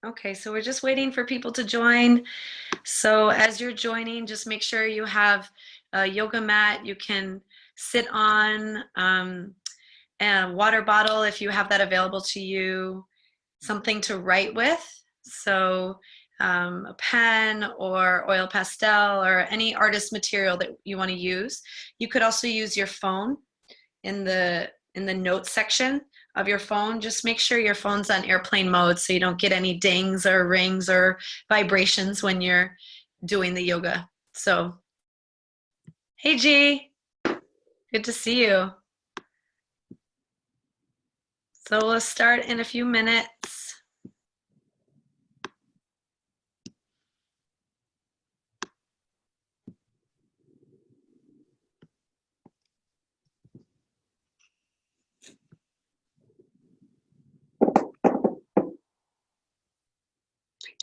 Okay, so we're just waiting for people to join. So as you're joining, just make sure you have a yoga mat you can sit on, and a water bottle if you have that available to you, something to write with. So a pen or oil pastel or any artist material that you want to use. You could also use your phone in the notes section of your phone. Just make sure your phone's on airplane mode so you don't get any dings or rings or vibrations when you're doing the yoga. So, hey G, good to see you. So we'll start in a few minutes.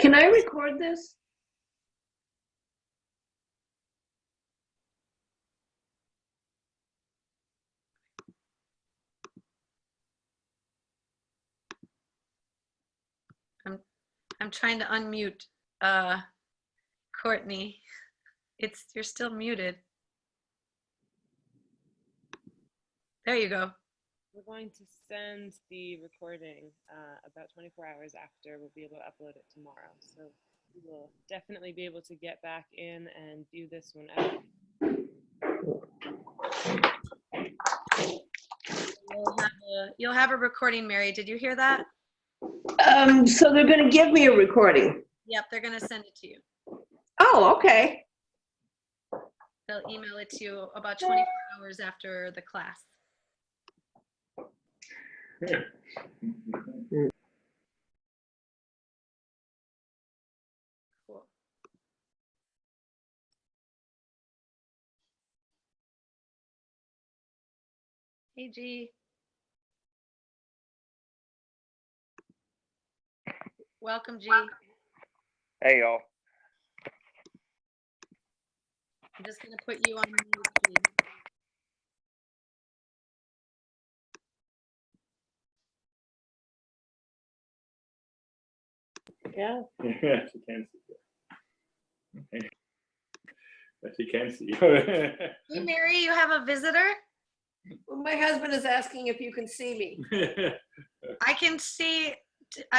Can I record this? I'm trying to unmute Courtney. You're still muted. There you go. We're going to send the recording about 24 hours after. We'll be able to upload it tomorrow. So we will definitely be able to get back in and view this whenever. You'll have a recording, Mary. Did you hear that? So they're going to give me a recording. Yep, they're going to send it to you. Oh, okay. They'll email it to you about 24 hours after the class. Cool. Hey, G. Welcome, G. Hey, y'all. I'm just going to put you on mute, G. Yeah. Yeah, she can see you. Okay. But she can see you. Hey, Mary, you have a visitor? Well, my husband is asking if you can see me. I can see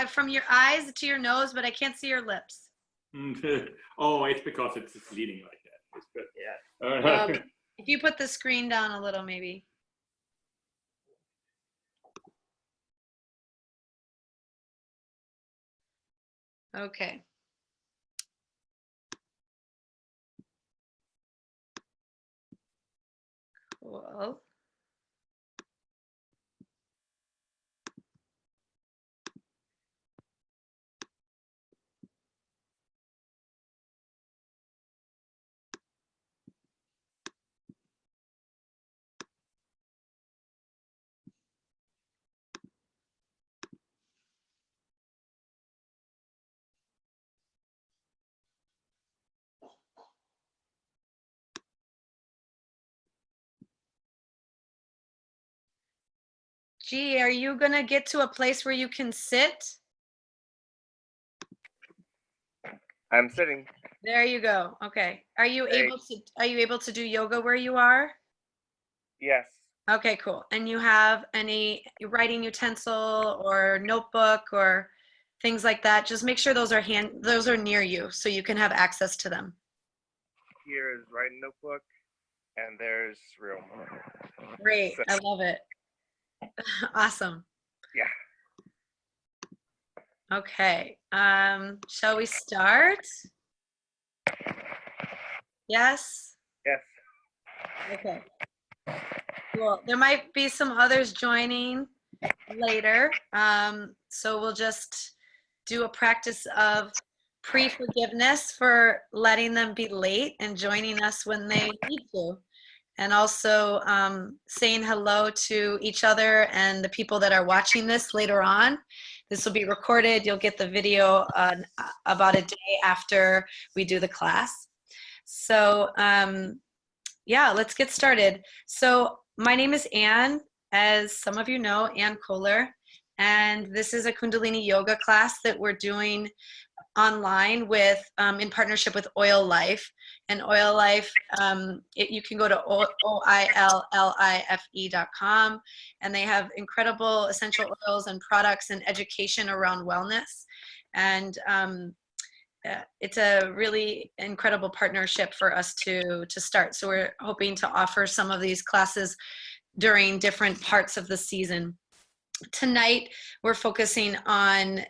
from your eyes to your nose, but I can't see your lips. Oh, it's because it's leaning like that. It's good. Yeah. If you put the screen down a little, maybe. Okay. Cool. Gee, are you gonna get to a place where you can sit? I'm sitting. There you go. Okay. Are you Hey. able to do yoga where you are? Yes. Okay, cool. And you have any writing utensil or notebook or things like that? Just make sure those are near you so you can have access to them. Here is writing notebook, and there's room. Great. So, I love it. Awesome. yeah. Okay. Shall we start? Yes? Yes. Okay. Cool. There might be some others joining later. So we'll just do a practice of pre-forgiveness for letting them be late and joining us when they need to. And also saying hello to each other and the people that are watching this later on. This will be recorded. You'll get the video about a day after we do the class. So yeah, let's get started. So my name is Anne, as some of you know, Anne Kohler, And this is a Kundalini yoga class that we're doing online with in partnership with Oil Life. And Oil Life, you can go to oillife.com, and they have incredible essential oils and products and education around wellness. And it's a really incredible partnership for us to start. So we're hoping to offer some of these classes during different parts of the season. Tonight, we're focusing on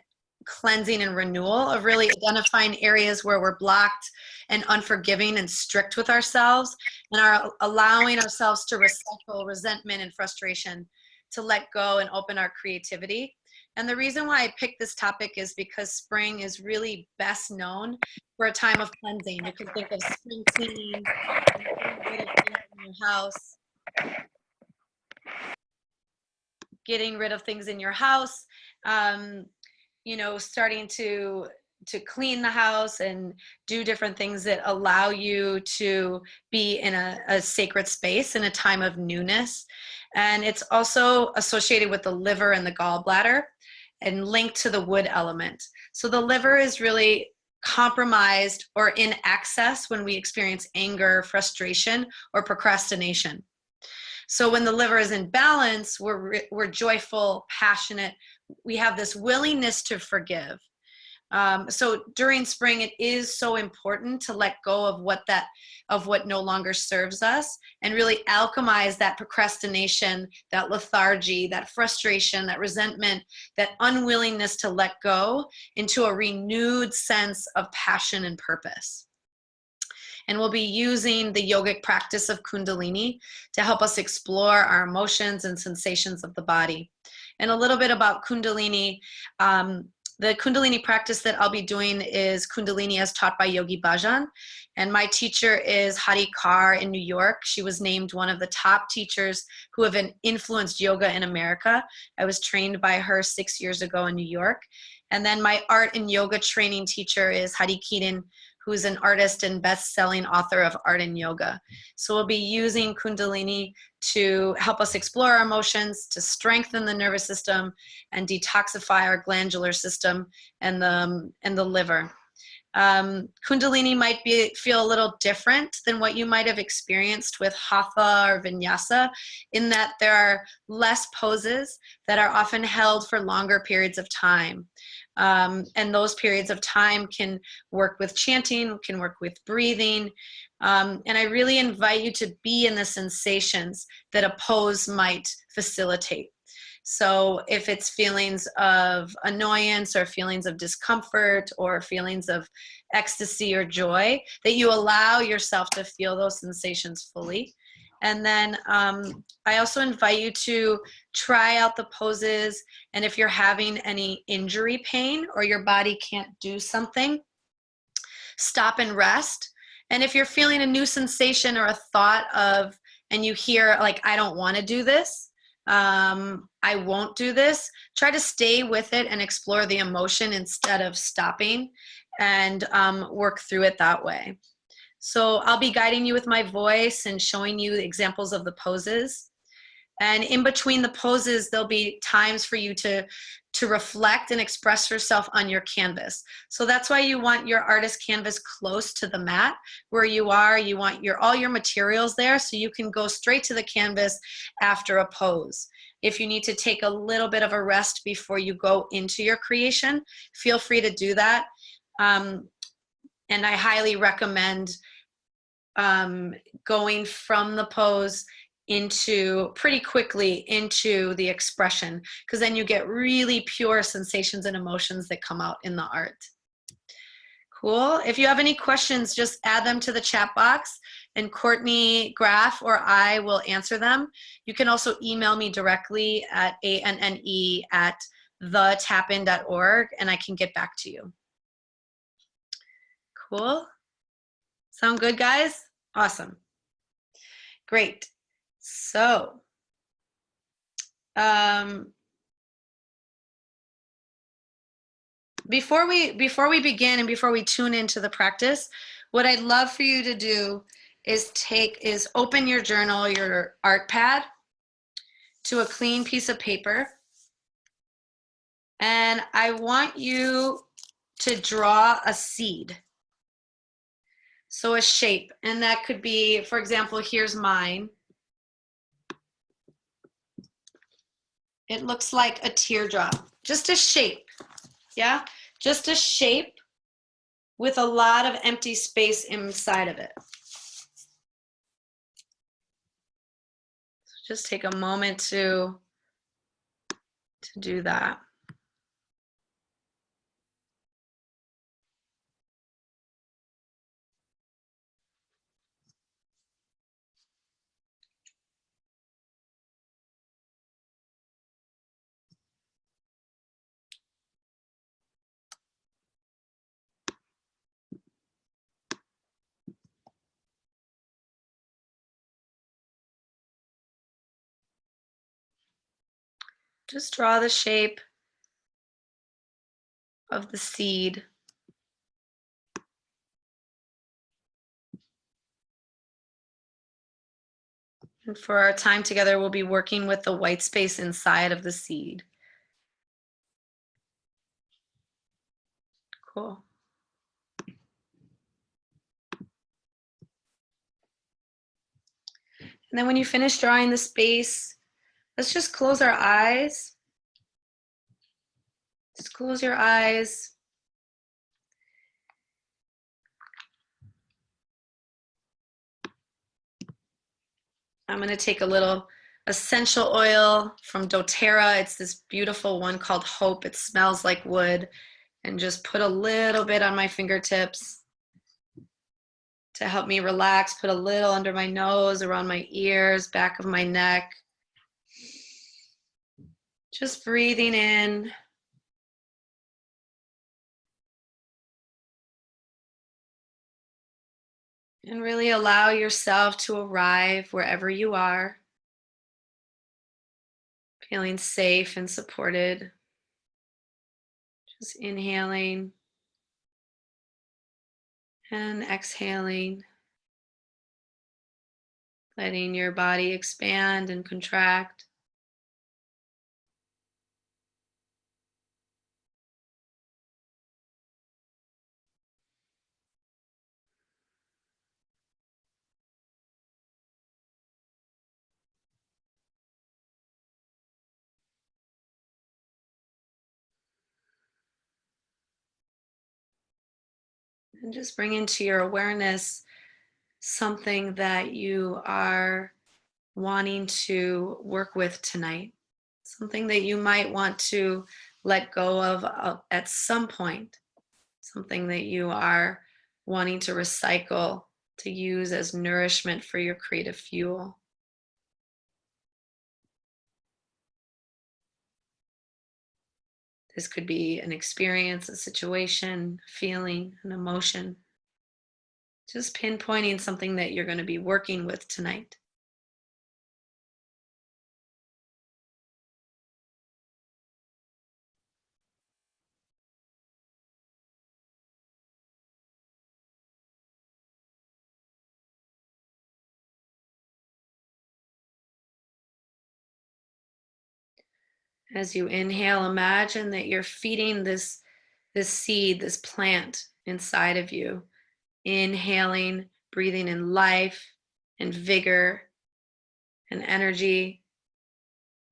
cleansing and renewal, of really identifying areas where we're blocked and unforgiving and strict with ourselves, and are allowing ourselves to recycle resentment and frustration, to let go and open our creativity. And the reason why I picked this topic is because spring is really best known for a time of cleansing. You can think of spring cleaning, in your house, getting rid of things in your house, starting to clean the house and do different things that allow you to be in a sacred space in a time of newness. And it's also associated with the liver and the gallbladder and linked to the wood element. So the liver is really compromised or in excess when we experience anger, frustration, or procrastination. So when the liver is in balance, we're joyful, passionate. We have this willingness to forgive. So during spring, it is so important to let go of what no longer serves us, and really alchemize that procrastination, that lethargy, that frustration, that resentment, that unwillingness to let go into a renewed sense of passion and purpose. And we'll be using the yogic practice of Kundalini to help us explore our emotions and sensations of the body. And a little bit about Kundalini. The Kundalini practice that I'll be doing is Kundalini as taught by Yogi Bhajan. And my teacher is Hadi Kar in New York. She was named one of the top teachers who have influenced yoga in America. I was trained by her 6 years ago in New York. And then my art and yoga training teacher is Hadi Keaton, who's an artist and best-selling author of Art and Yoga. So we'll be using Kundalini to help us explore our emotions, to strengthen the nervous system, and detoxify our glandular system and the liver. Kundalini might feel a little different than what you might have experienced with Hatha or Vinyasa, in that there are less poses that are often held for longer periods of time. And those periods of time can work with chanting, can work with breathing. And I really invite you to be in the sensations that a pose might facilitate. So if it's feelings of annoyance or feelings of discomfort or feelings of ecstasy or joy, that you allow yourself to feel those sensations fully. And then I also invite you to try out the poses. And if you're having any injury pain or your body can't do something, stop and rest. And if you're feeling a new sensation or a thought of, and you hear like, I don't want to do this, I won't do this, try to stay with it and explore the emotion instead of stopping, and work through it that way. So I'll be guiding you with my voice and showing you examples of the poses. And in between the poses, there'll be times for you to reflect and express yourself on your canvas. So that's why you want your artist canvas close to the mat where you are. You want all your materials there so you can go straight to the canvas after a pose. If you need to take a little bit of a rest before you go into your creation, feel free to do that. And I highly recommend going from the pose pretty quickly into the expression, because then you get really pure sensations and emotions that come out in the art. Cool. If you have any questions, just add them to the chat box and Courtney Graff or I will answer them. You can also email me directly at anne@thetapin.org and I can get back to you. Cool. Sound good, guys? Awesome. Great. So, before we begin and before we tune into the practice, what I'd love for you to do is open your journal, your art pad, to a clean piece of paper, And I want you to draw a seed. So a shape, and that could be, for example, here's mine. It looks like a teardrop, just a shape, yeah? Just a shape with a lot of empty space inside of it. So just take a moment to do that. Just draw the shape of the seed. And for our time together, we'll be working with the white space inside of the seed. Cool. And then when you finish drawing the space, let's just close our eyes. Just close your eyes. I'm going to take a little essential oil from doTERRA. It's this beautiful one called Hope. It smells like wood. And just put a little bit on my fingertips to help me relax. Put a little under my nose, around my ears, back of my neck. Just breathing in. And really allow yourself to arrive wherever you are, feeling safe and supported. Just inhaling and exhaling, letting your body expand and contract. And just bring into your awareness something that you are wanting to work with tonight, something that you might want to let go of at some point, something that you are wanting to recycle to use as nourishment for your creative fuel. This could be an experience, a situation, feeling, an emotion. Just pinpointing something that you're going to be working with tonight. As you inhale, imagine that you're feeding this seed, this plant inside of you. Inhaling, breathing in life and vigor and energy.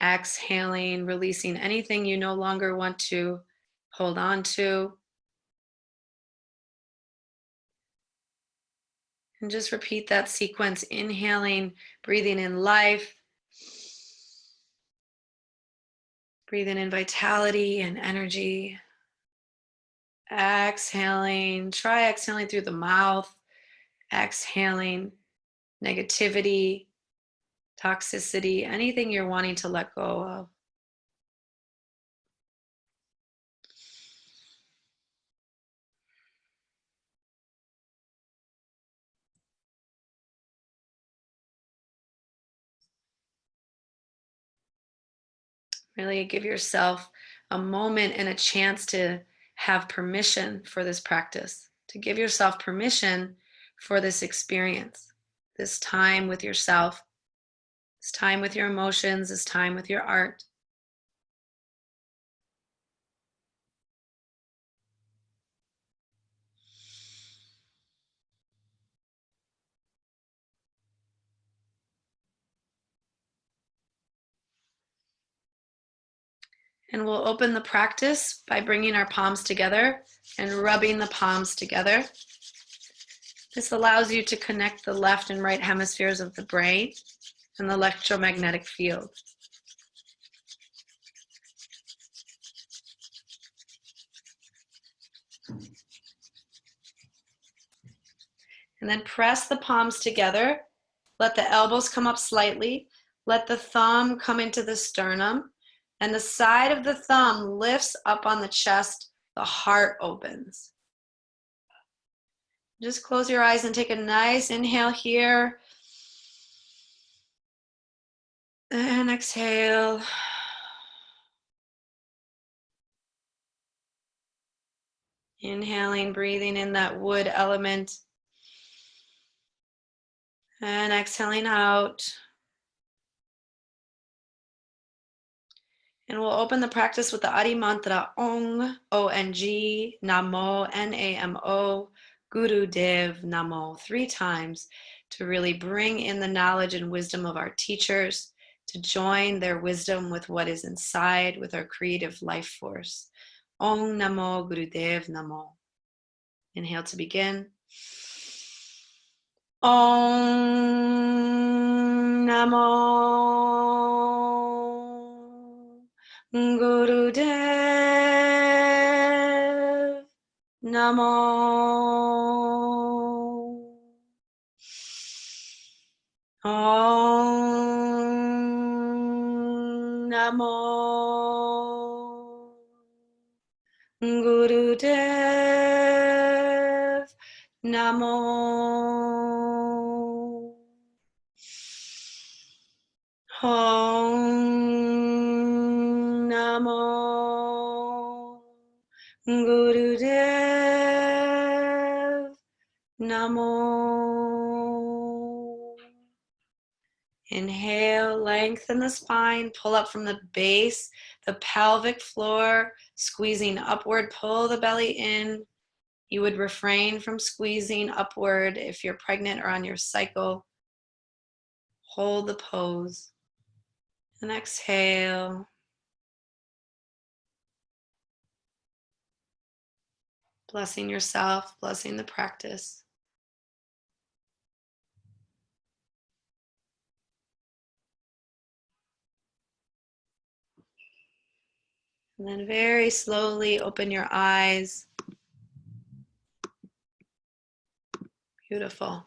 Exhaling, releasing anything you no longer want to hold on to. And just repeat that sequence, inhaling, breathing in life, breathing in vitality and energy. Exhaling, try exhaling through the mouth, exhaling negativity, toxicity, anything you're wanting to let go of. Really give yourself a moment and a chance to have permission for this practice, to give yourself permission for this experience, this time with yourself, this time with your emotions, this time with your art. And we'll open the practice by bringing our palms together and rubbing the palms together. This allows you to connect the left and right hemispheres of the brain and the electromagnetic field. And then press the palms together. Let the elbows come up slightly. Let the thumb come into the sternum. And the side of the thumb lifts up on the chest. The heart opens. Just close your eyes and take a nice inhale here. And exhale. Inhaling, breathing in that wood element. And exhaling out. And we'll open the practice with the Adi Mantra, Ong, O-N-G, Namo, N-A-M-O, Guru Dev Namo, 3 times to really bring in the knowledge and wisdom of our teachers, to join their wisdom with what is inside, with our creative life force. Ong Namo Guru Dev Namo. Inhale to begin. Om Namo Guru Dev Namo. Om Namo Guru Dev Namo. Om Namo Guru Dev Namo. Inhale, lengthen the spine, pull up from the base, the pelvic floor, squeezing upward, pull the belly in. You would refrain from squeezing upward if you're pregnant or on your cycle. Hold the pose. And exhale. Blessing yourself, blessing the practice. And then very slowly open your eyes. Beautiful.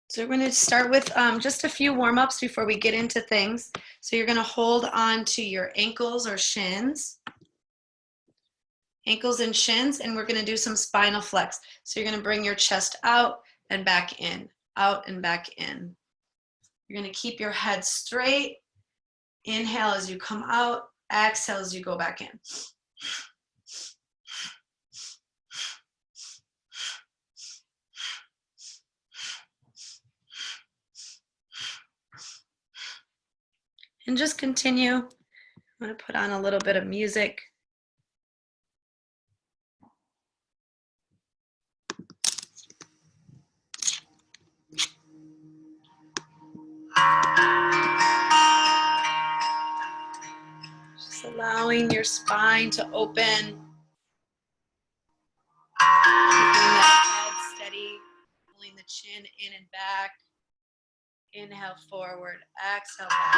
So we're going to start with just a few warm-ups before we get into things. So you're going to hold on to your ankles or shins. Ankles and shins, and we're going to do some spinal flex. So you're going to bring your chest out and back in, out and back in. You're going to keep your head straight. Inhale as you come out, exhale as you go back in. And just continue. I'm going to put on a little bit of music. Just allowing your spine to open. Keeping that head steady, pulling the chin in and back. Inhale forward, exhale back.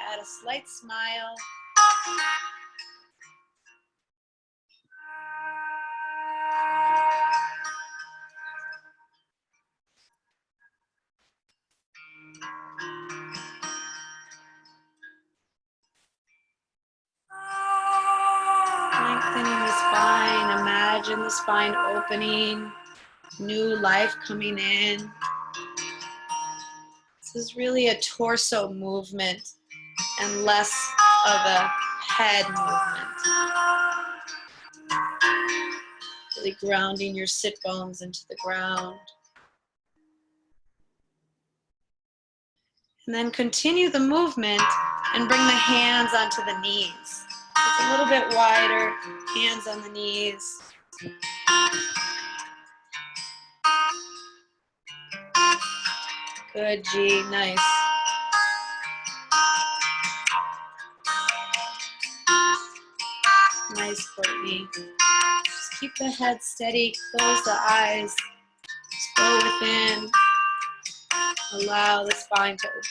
Add a slight smile. Lengthening the spine, imagine the spine opening, new life coming in. This is really a torso movement and less of a head movement. Really grounding your sit bones into the ground. And then continue the movement and bring the hands onto the knees. Just a little bit wider, hands on the knees. Good, G, nice. Nice, Courtney. Just keep the head steady, close the eyes, just go within, allow the spine to open.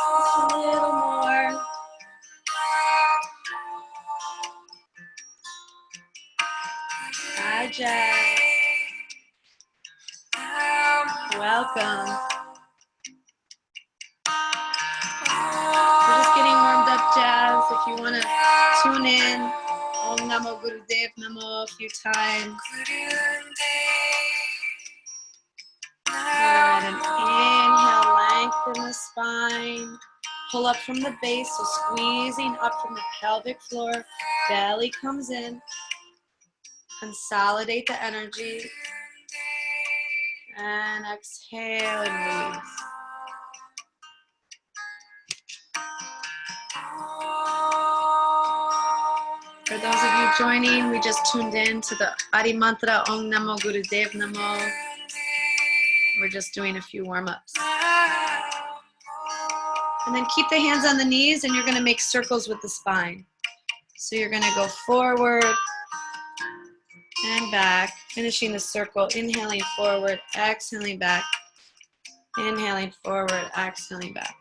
Just a little more. Hi, Jazz. Welcome. We're just getting warmed up, Jazz. If you want to tune in, Om Namo Gurudev Namo a few times. Good. And inhale, lengthen the spine. Pull up from the base, so squeezing up from the pelvic floor. Belly comes in. Consolidate the energy. And exhale and release. For those of you joining, we just tuned in to the Adi Mantra Om Namo Gurudev Namo. We're just doing a few warm-ups. And then keep the hands on the knees and you're going to make circles with the spine. So you're going to go forward and back, finishing the circle, inhaling forward, exhaling back, inhaling forward, exhaling back.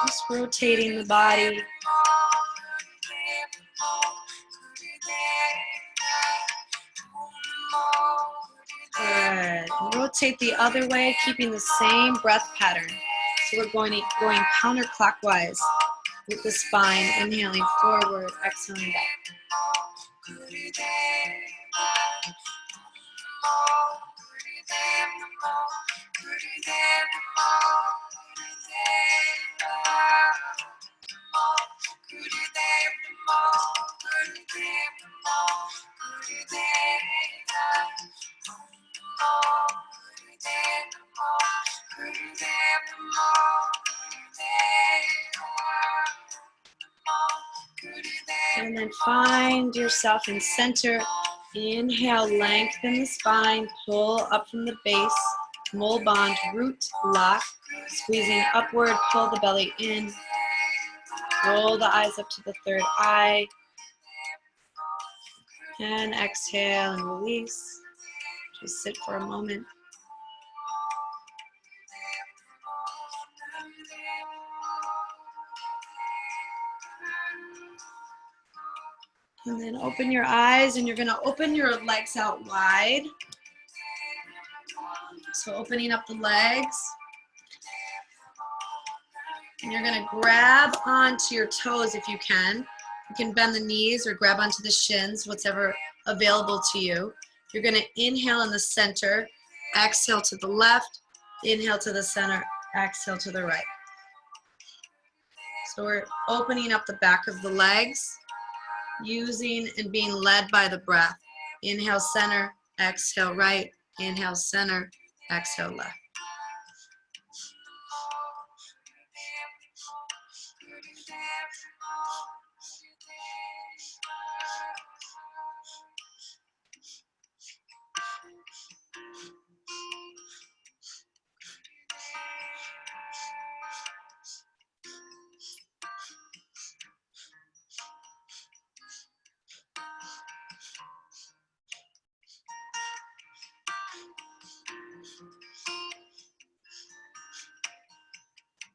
Just rotating the body. Good. Rotate the other way, keeping the same breath pattern. So we're going counterclockwise with the spine, inhaling forward, exhaling back. And then find yourself in center. Inhale, lengthen the spine, pull up from the base, mole bond, root, lock, squeezing upward, pull the belly in, roll the eyes up to the third eye, and exhale and release. Just sit for a moment. And then open your eyes and you're going to open your legs out wide. So opening up the legs. And you're going to grab onto your toes if you can. You can bend the knees or grab onto the shins, whatever available to you. You're going to inhale in the center, exhale to the left, inhale to the center, exhale to the right. So we're opening up the back of the legs, using and being led by the breath. Inhale center, exhale right, inhale center, exhale left.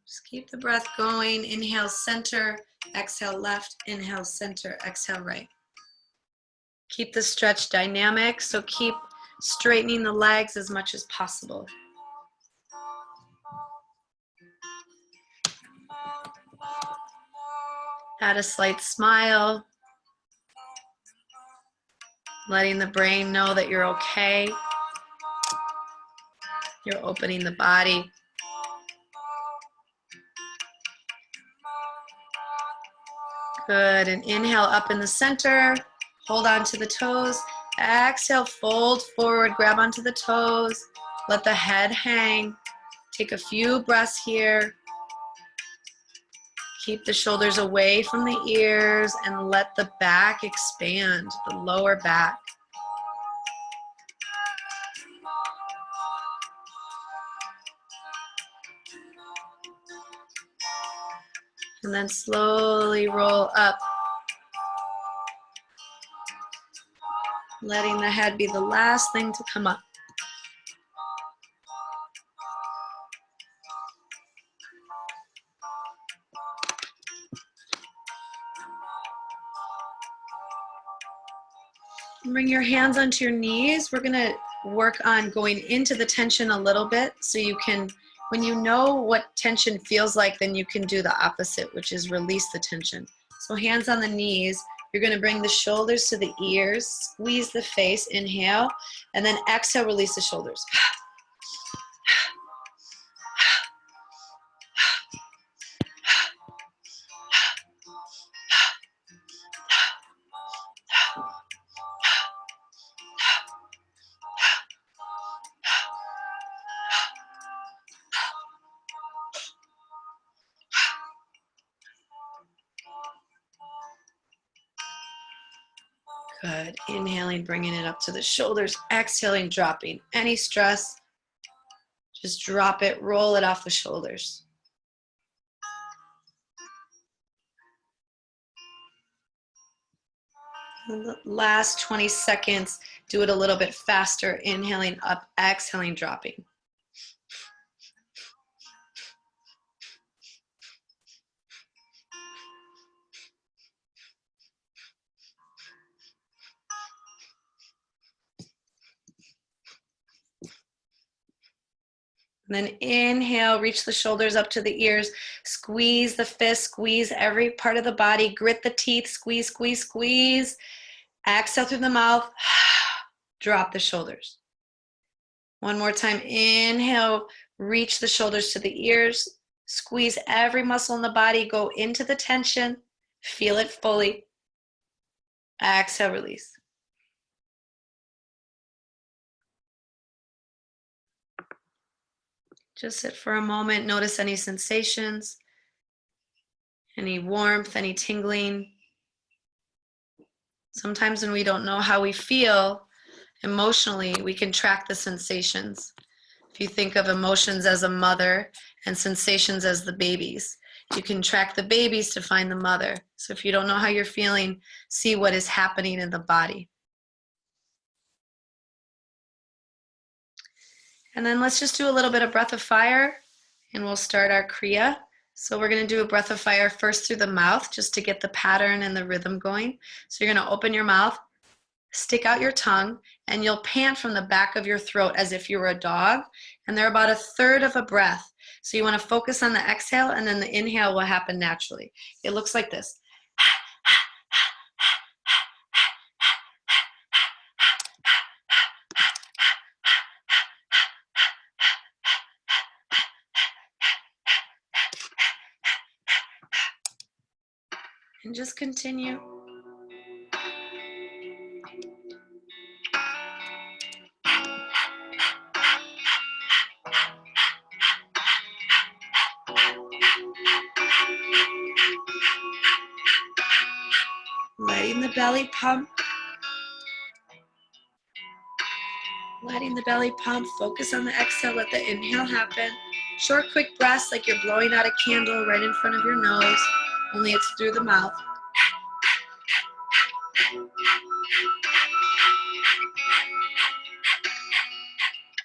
Just keep the breath going. Inhale center, exhale left, inhale center, exhale right. Keep the stretch dynamic, so keep straightening the legs as much as possible. Add a slight smile, letting the brain know that you're okay. You're opening the body. Good, and inhale up in the center. Hold on to the toes. Exhale, fold forward, grab onto the toes. Let the head hang. Take a few breaths here. Keep the shoulders away from the ears and let the back expand, the lower back. And then slowly roll up, letting the head be the last thing to come up. Bring your hands onto your knees. We're gonna work on going into the tension a little bit so you can, when you know what tension feels like, then you can do the opposite, which is release the tension. So hands on the knees. You're gonna bring the shoulders to the ears, squeeze the face, inhale, and then exhale, release the shoulders. Good. Inhaling, bringing it up to the shoulders. Exhaling, dropping any stress. Just drop it, roll it off the shoulders. And the last 20 seconds, do it a little bit faster. Inhaling up, exhaling, dropping. And then inhale, reach the shoulders up to the ears, squeeze the fist, squeeze every part of the body, grit the teeth, squeeze, squeeze, squeeze. Exhale through the mouth, drop the shoulders. One more time, inhale, reach the shoulders to the ears, squeeze every muscle in the body, go into the tension, feel it fully. Exhale, release. Just sit for a moment, notice any sensations, any warmth, any tingling. Sometimes when we don't know how we feel emotionally, we can track the sensations. If you think of emotions as a mother and sensations as the babies, you can track the babies to find the mother. So if you don't know how you're feeling, see what is happening in the body. And then let's just do a little bit of breath of fire and we'll start our Kriya. So we're gonna do a breath of fire first through the mouth just to get the pattern and the rhythm going. So you're gonna open your mouth, stick out your tongue, and you'll pant from the back of your throat as if you were a dog. And they're about a third of a breath. So you wanna focus on the exhale and then the inhale will happen naturally. It looks like this. And just continue. Letting the belly pump. Letting the belly pump. Focus on the exhale. Let the inhale happen. Short, quick breaths like you're blowing out a candle right in front of your nose, only it's through the mouth.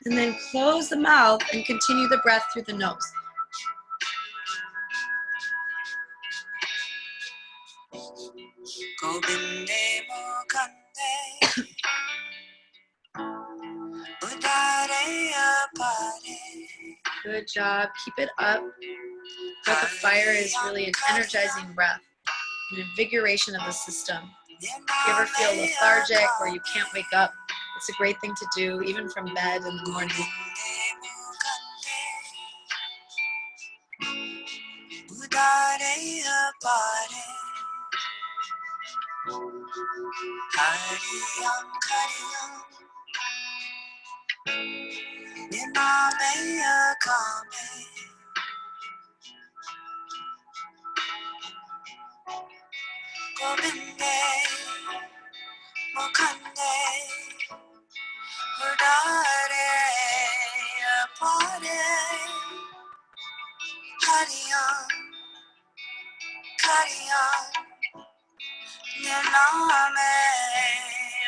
And then close the mouth and continue the breath through the nose. Good job. Keep it up. Breath of fire is really an energizing breath. an invigoration of the system. If you ever feel lethargic or you can't wake up, it's a great thing to do, even from bed in the morning.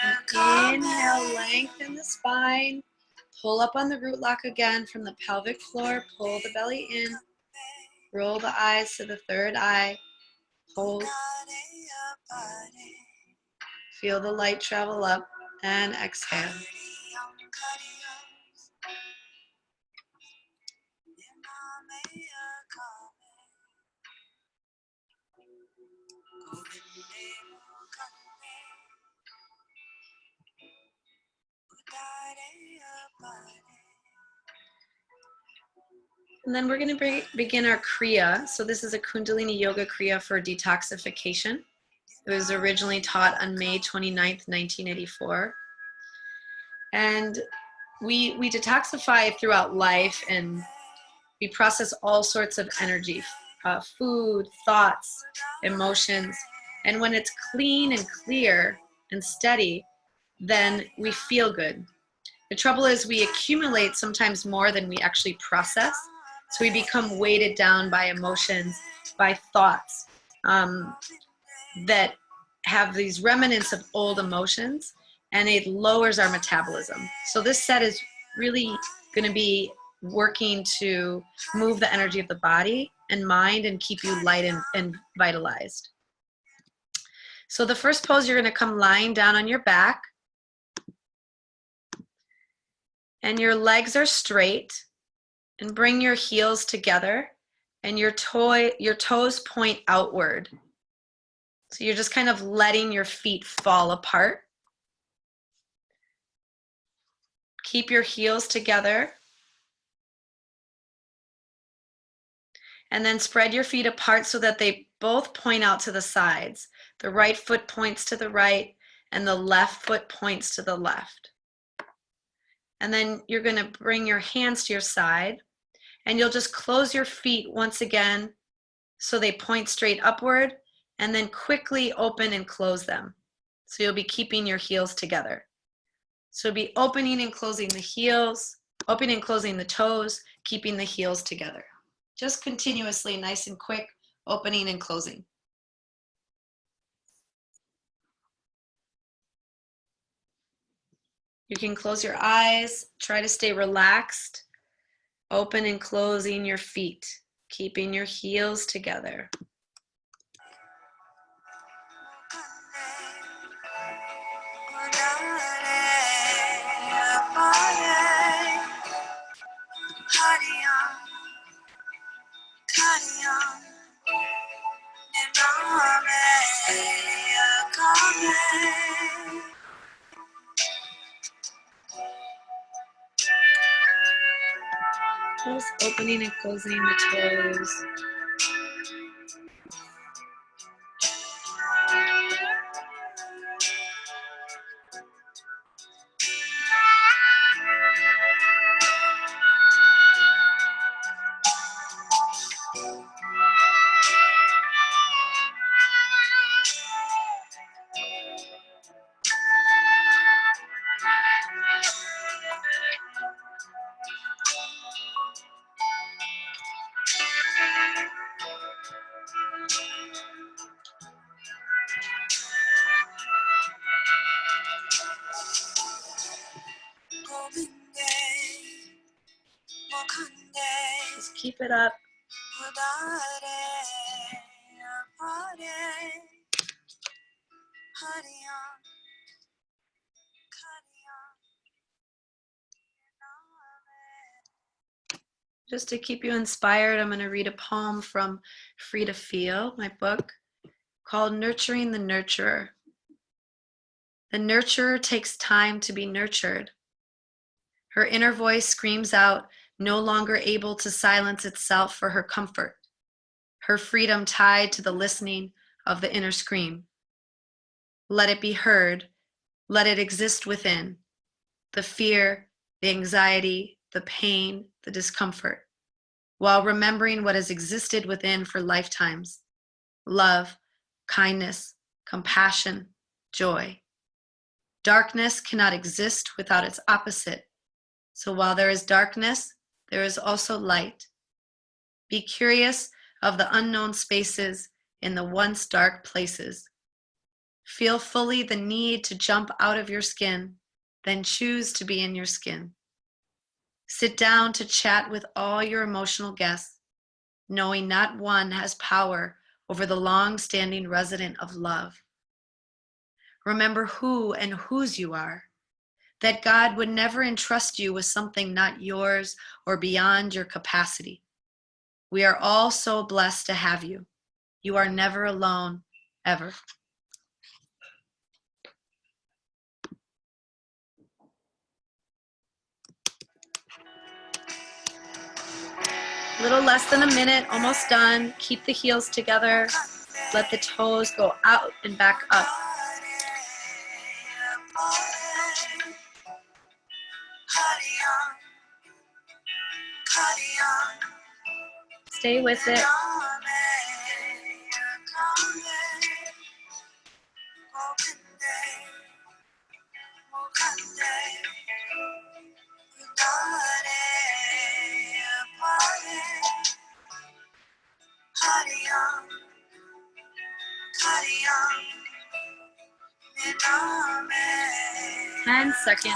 And inhale, lengthen the spine. Pull up on the root lock again from the pelvic floor. Pull the belly in. Roll the eyes to the third eye. Hold. Feel the light travel up and exhale. And then we're going to begin our Kriya. So this is a Kundalini Yoga Kriya for detoxification. It was originally taught on May 29th, 1984. And we detoxify throughout life, and we process all sorts of energy, food, thoughts, emotions. And when it's clean and clear and steady, then we feel good. The trouble is we accumulate sometimes more than we actually process. So we become weighted down by emotions, by thoughts that have these remnants of old emotions, and it lowers our metabolism. So this set is really going to be working to move the energy of the body and mind and keep you light and vitalized. So the first pose, you're going to come lying down on your back, and your legs are straight, and bring your heels together, and your toes point outward. So you're just kind of letting your feet fall apart. Keep your heels together. And then spread your feet apart so that they both point out to the sides. The right foot points to the right, and the left foot points to the left. And then you're going to bring your hands to your side, and you'll just close your feet once again so they point straight upward, and then quickly open and close them. So you'll be keeping your heels together. So be opening and closing the heels, opening and closing the toes, keeping the heels together. Just continuously, nice and quick, opening and closing. You can close your eyes, try to stay relaxed, open and closing your feet, keeping your heels together. Just opening and closing the toes. Just keep it up. Just to keep you inspired, I'm going to read a poem from Free to Feel, my book. called Nurturing the Nurturer. The nurturer takes time to be nurtured. Her inner voice screams out, no longer able to silence itself for her comfort, her freedom tied to the listening of the inner scream. Let it be heard. Let it exist within. The fear, the anxiety, the pain, the discomfort, while remembering what has existed within for lifetimes: love, kindness, compassion, joy. Darkness cannot exist without its opposite. So while there is darkness, there is also light. Be curious of the unknown spaces in the once dark places. Feel fully the need to jump out of your skin, then choose to be in your skin. Sit down to chat with all your emotional guests, knowing not one has power over the long-standing resident of love. Remember who and whose you are, that God would never entrust you with something not yours or beyond your capacity. We are all so blessed to have you. You are never alone, ever. A little less than a minute, almost done. Keep the heels together. Let the toes go out and back up. Stay with it. Ten seconds.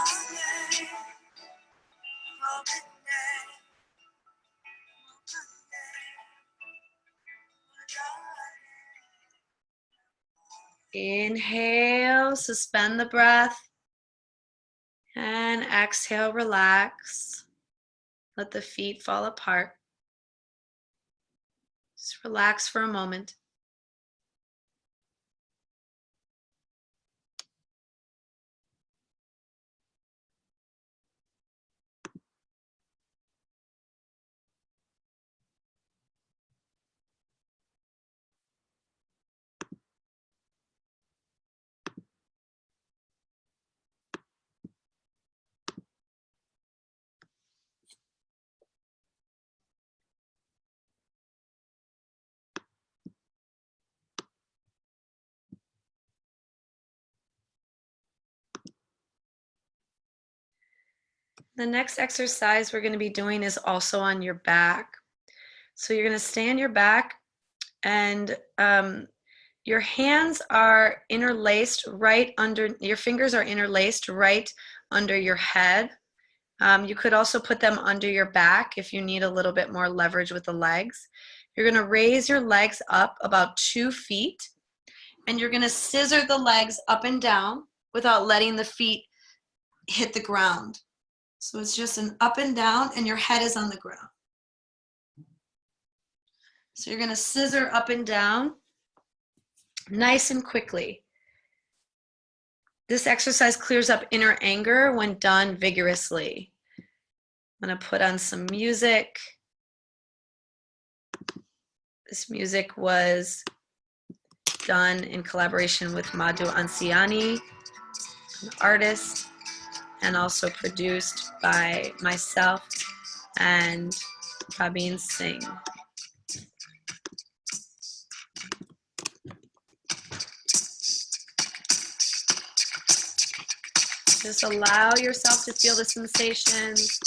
Inhale, suspend the breath, and exhale, relax. Let the feet fall apart. Just relax for a moment. The next exercise we're going to be doing is also on your back. So you're going to stay on your back, and your hands are interlaced right under, your fingers are interlaced right under your head. You could also put them under your back if you need a little bit more leverage with the legs. You're going to raise your legs up about 2 feet, and you're going to scissor the legs up and down without letting the feet hit the ground. So it's just an up and down, and your head is on the ground. So you're going to scissor up and down nice and quickly. This exercise clears up inner anger when done vigorously. I'm going to put on some music. This music was done in collaboration with Madhu Ansiani, an artist, and also produced by myself and Praveen Singh. Just allow yourself to feel the sensations.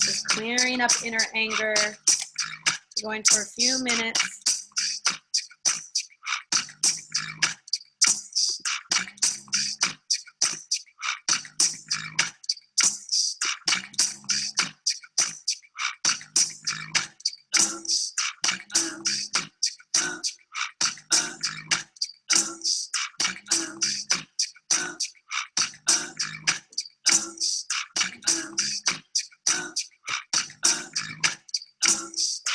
Just clearing up inner anger. We're going for a few minutes.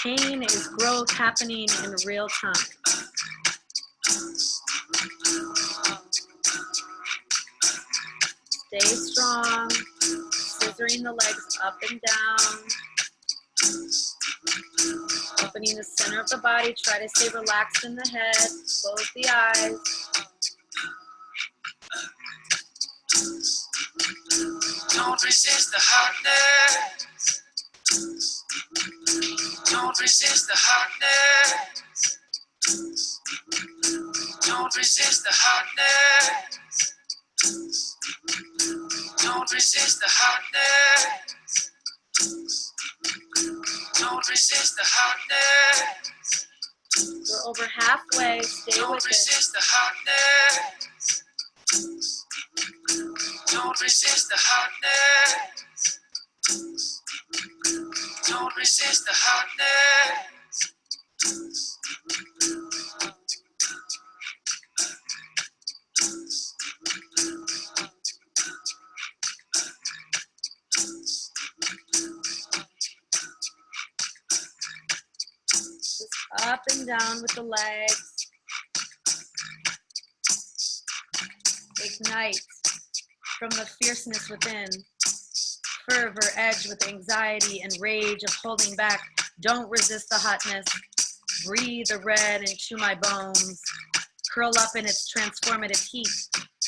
pain is growth happening in real time. Stay strong, scissoring the legs up and down. Opening the center of the body, try to stay relaxed in the head, close the eyes. Don't resist the hotness. Don't resist the hotness. Don't resist the hotness. Don't resist the hotness. Don't resist the hotness. We're over halfway, stay Don't with it. resist the hotness. Don't resist the hotness. Don't resist the hotness. Just up and down with the legs. Ignite from the fierceness within. Fervor edge with anxiety and rage of holding back. Don't resist the hotness. Breathe the red into my bones. Curl up in its transformative heat,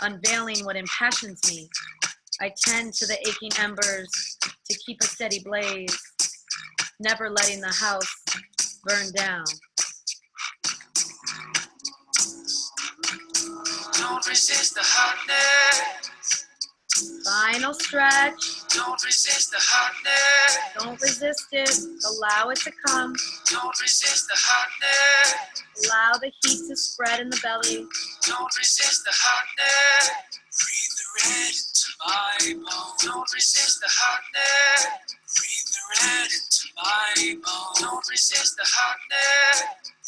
unveiling what impassions me. I tend to the aching embers to keep a steady blaze, never letting the house burn down. Don't resist the hotness. Final stretch. Don't resist the hotness. Don't resist it. Allow it to come. Don't resist the hotness. Allow the heat to spread in the belly. Don't resist the hotness. Breathe the red into my bones. Don't resist the hotness. Breathe the red into my bones. Don't resist the hotness.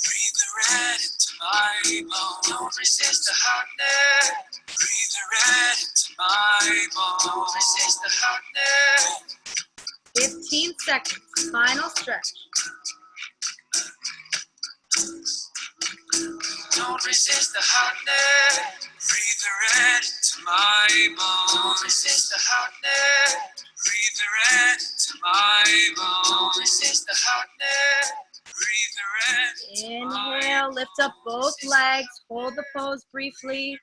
Breathe the red into my bones. Don't resist the hotness. Breathe the red into my bones. Don't resist the hotness. 15 seconds. Final stretch. Don't resist the hotness. Breathe the red into my bones. Don't resist the hotness. Breathe the red into my bones. Don't resist the hotness. Breathe the red into my Inhale, lift up both legs. Hold the pose briefly.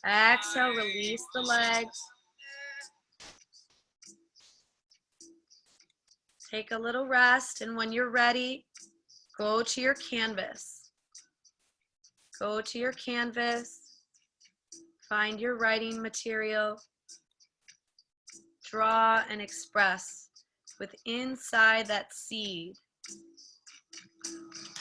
Exhale, release the legs. Take a little rest, and when you're ready, go to your canvas. Go to your canvas. Find your writing material. Draw and express with inside that seed.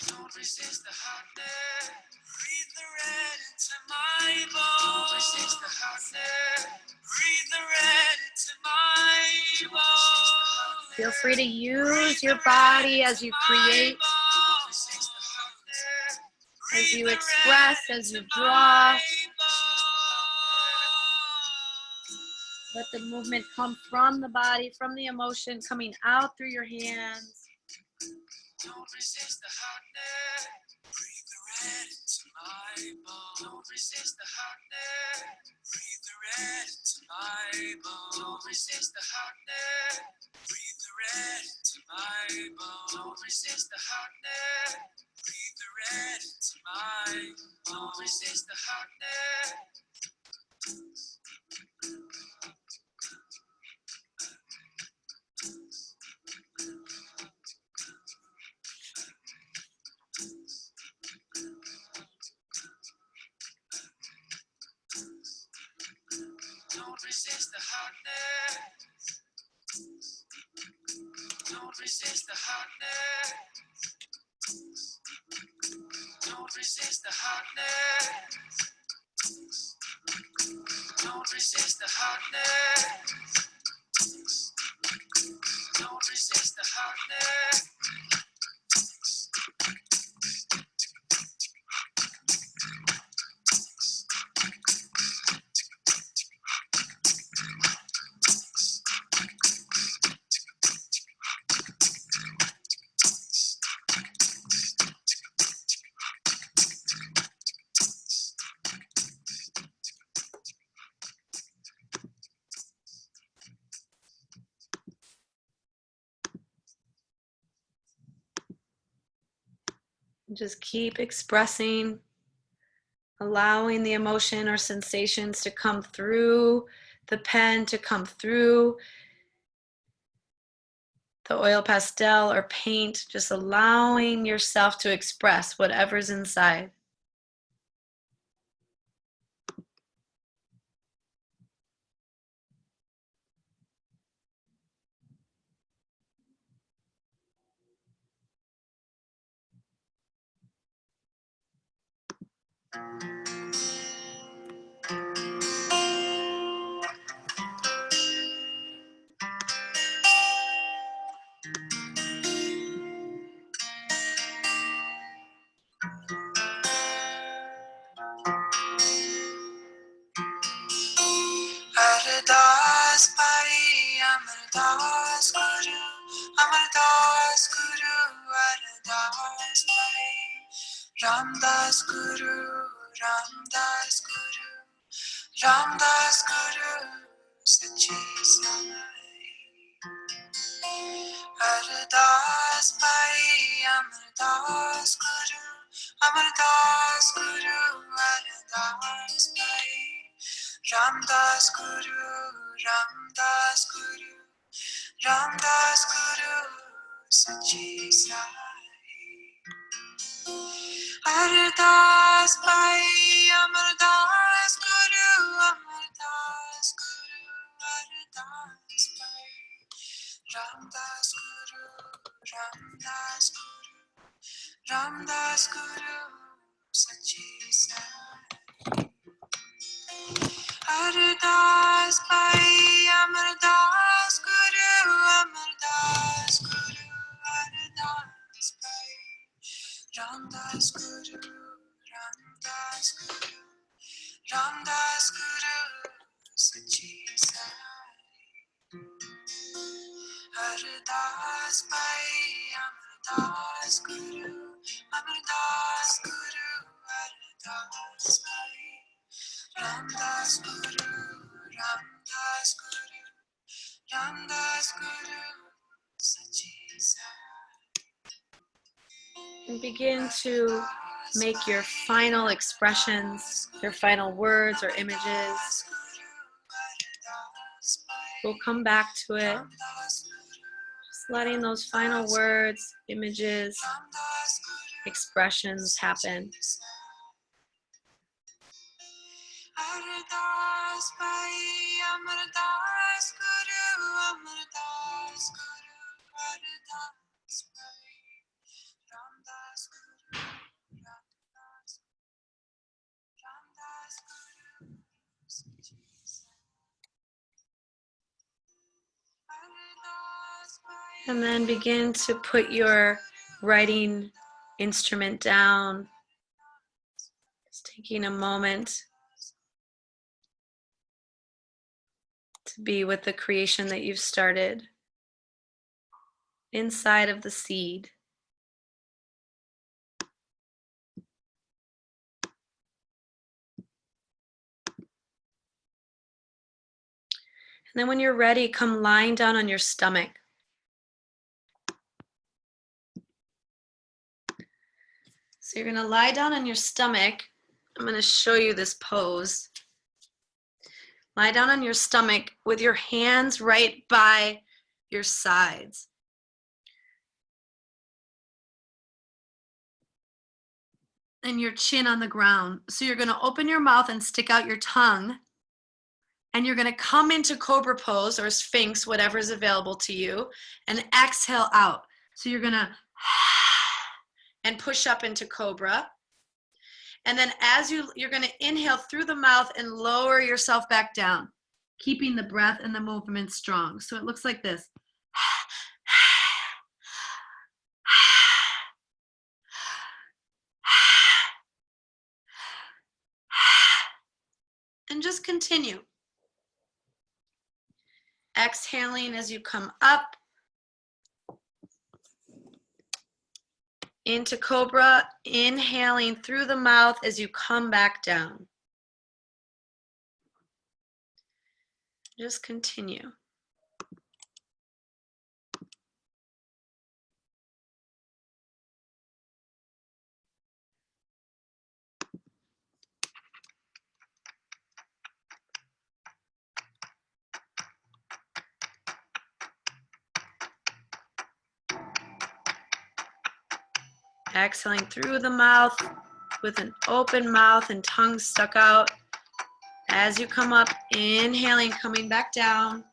Don't resist the hotness. Breathe the red into my bones. Don't resist the hotness. Breathe the red into my bones. Feel free to use your body as you create, as you express, as you draw. Let the movement come from the body, from the emotion, coming out through your hands. Don't resist the hotness. Breathe the red into my bones. Don't resist the hotness. Breathe the red into my bones. Don't resist the hotness. Breathe the red into my bones. Don't resist the hotness. Breathe the red into my bones. Don't resist the hotness. Don't resist the hotness. Don't resist the hotness. Don't resist the hotness. Don't resist the hotness. Don't resist the hotness. Just keep expressing, allowing the emotion or sensations to come through the pen, to come through the oil pastel or paint, just allowing yourself to express whatever's inside. Ardas Pai Amardas Guru Amardas Guru Ardas Pai Ramdas Guru Ramdas Guru Ramdas Guru Sachi Sai Ardas Pai Amardas Guru Amardas Guru Ardas Pai Ramdas Guru Ramdas Guru Ramdas Guru Sachi Sai Ardas Pai Amardas Guru Amardas Guru Ardas Pai Ramdas Guru Ramdas Guru Ramdas Guru Sachi Sai Ardas Pai Amardas Guru Amardas Guru Ardas Pai Ramdas Guru Ramdas Guru Ramdas Guru Sachi Sai Ardas Pai Amardas Guru Amardas Guru Ardas Pai Ramdas Guru Ramdas Guru Ramdas Guru Sachi Sai And begin to make your final expressions, your final words or images. We'll come back to it. Just letting those final words, images, expressions happen. Ardas Pai Amardas Guru Amardas Guru Ardas Pai Ramdas Guru Ramdas Ramdas Guru Sachi Sai Ardas Pai And then begin to put your writing instrument down. Just taking a moment to be with the creation that you've started inside of the seed. And then when you're ready, come lying down on your stomach. So you're going to lie down on your stomach. I'm going to show you this pose. Lie down on your stomach with your hands right by your sides. And your chin on the ground. So you're going to open your mouth and stick out your tongue. And you're going to come into Cobra pose or Sphinx, whatever's available to you, and exhale out. So you're going to and push up into Cobra. And then as you're going to inhale through the mouth and lower yourself back down, keeping the breath and the movement strong. So it looks like this. And just continue. Exhaling as you come up into Cobra, inhaling through the mouth as you come back down. Just continue. Exhaling through the mouth with an open mouth and tongue stuck out. As you come up, inhaling, coming back down.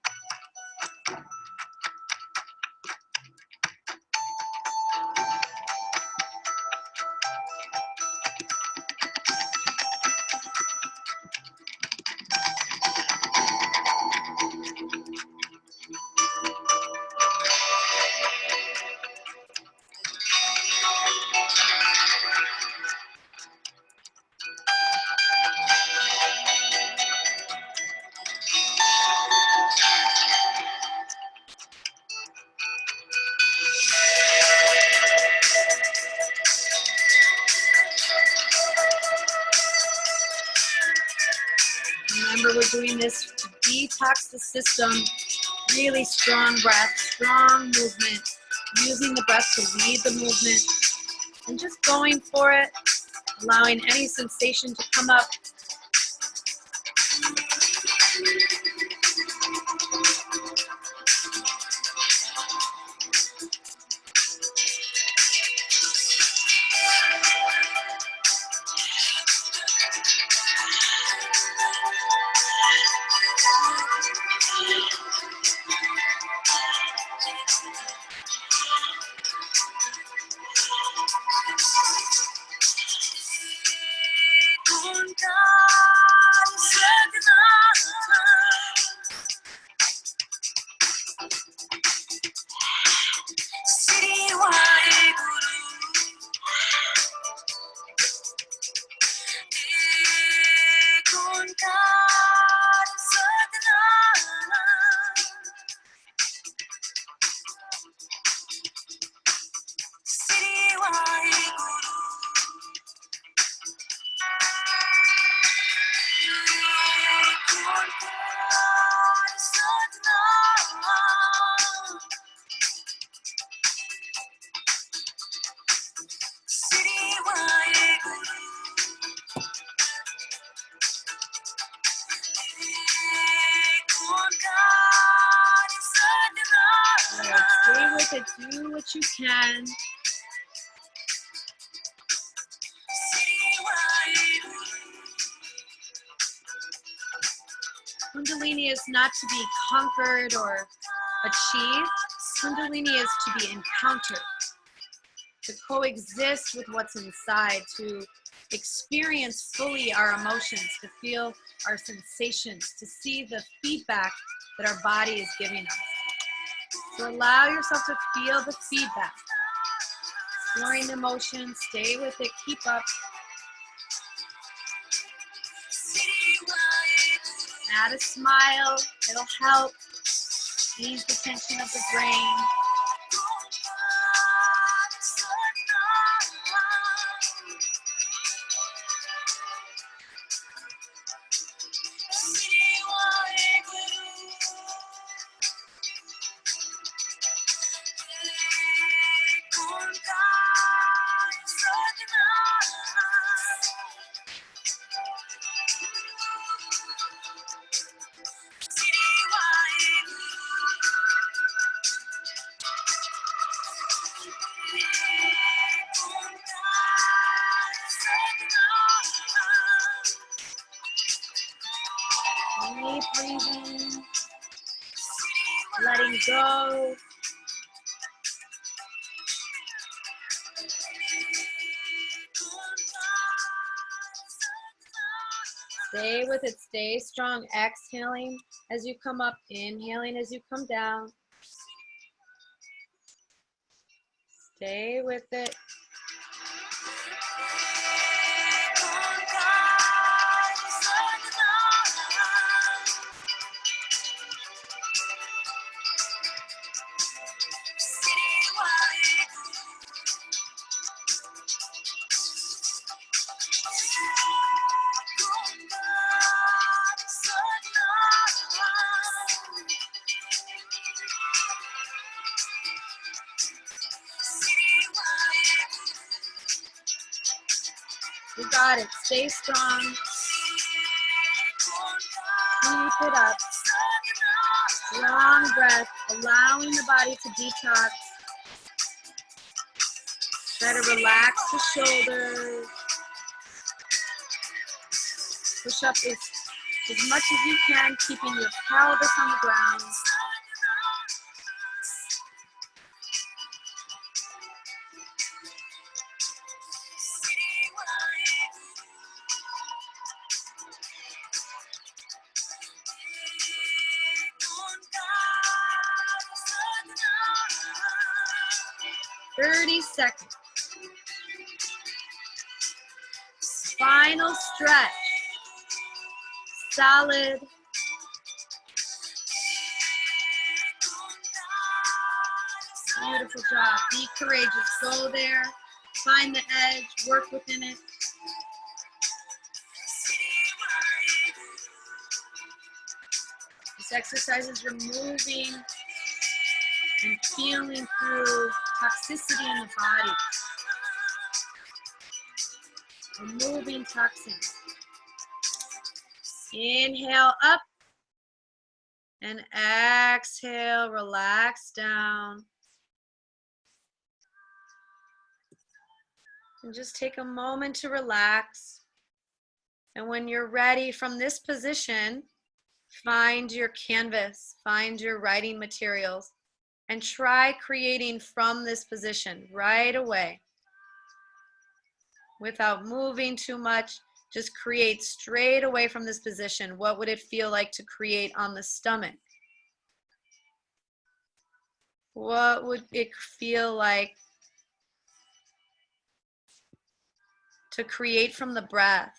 Remember, we're doing this to detox the system. Really strong breath, strong movement, using the breath to lead the movement, and just going for it, allowing any sensation to come up. Stay with it, do what you can. Kundalini is not to be conquered or achieved. Kundalini is to be encountered, to coexist with what's inside, to experience fully our emotions, to feel our sensations, to see the feedback that our body is giving us. So allow yourself to feel the feedback. Exploring the emotion, stay with it, keep up. Add a smile, it'll help ease the tension of the brain. Deep breathing, letting go. Stay with it, stay strong. Exhaling as you come up, inhaling as you come down. Stay with it. You got it. Stay strong. Keep it up. Long breath, allowing the body to detox. Try to relax the shoulders. Push up as much as you can, keeping your pelvis on the ground. Seconds. Final stretch. Solid. Beautiful job. Be courageous. Go there. Find the edge. Work within it. This exercise is removing and feeling through toxicity in the body. Removing toxins. Inhale up and exhale, relax down. And just take a moment to relax. And when you're ready from this position, find your canvas, find your writing materials, and try creating from this position right away. Without moving too much, just create straight away from this position. What would it feel like to create on the stomach? What would it feel like to create from the breath?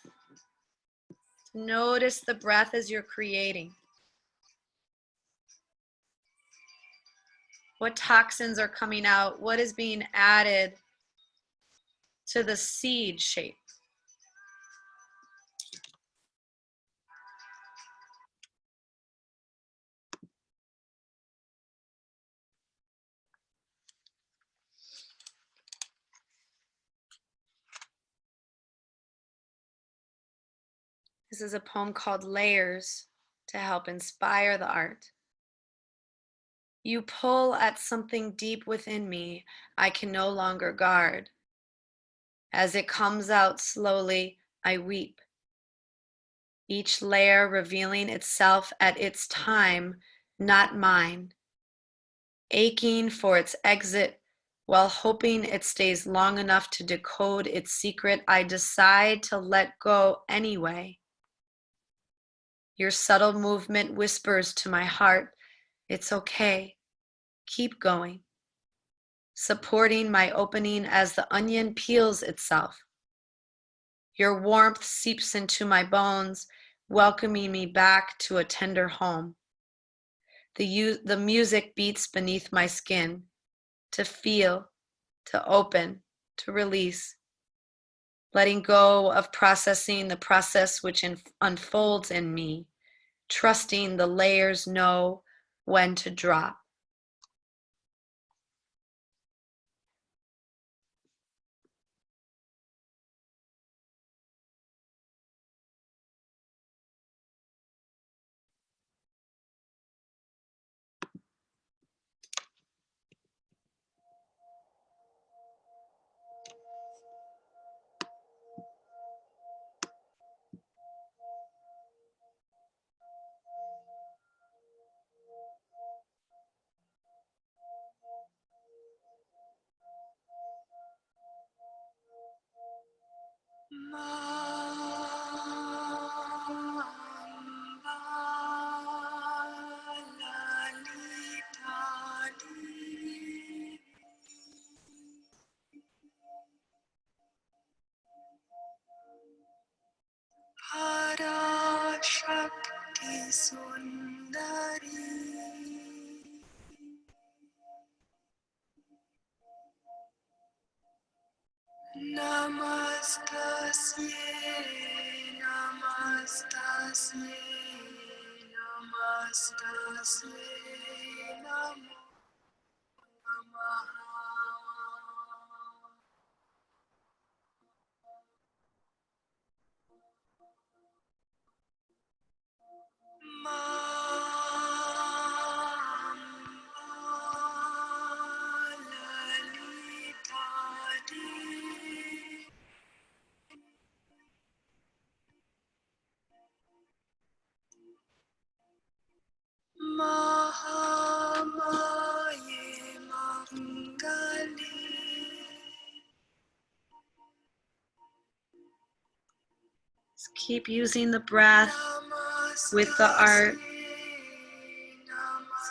Notice the breath as you're creating. What toxins are coming out? What is being added to the seed shape? This is a poem called Layers to help inspire the art. You pull at something deep within me I can no longer guard. As it comes out slowly, I weep. Each layer revealing itself at its time, not mine. Aching for its exit while hoping it stays long enough to decode its secret, I decide to let go anyway. Your subtle movement whispers to my heart, it's okay, keep going. Supporting my opening as the onion peels itself. Your warmth seeps into my bones, welcoming me back to a tender home. The music beats beneath my skin, to feel, to open, to release. Letting go of processing the process which unfolds in me, trusting the layers know when to drop. Parashakti Sundari Namastasye, Namastasye, Namastasye, Namo Namaha. Lalita Keep using the breath with the art,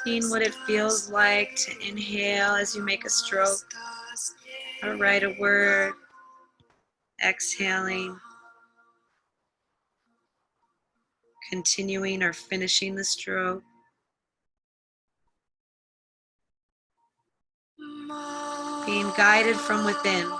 seeing what it feels like to inhale as you make a stroke or write a word, exhaling, continuing or finishing the stroke. Being guided from within.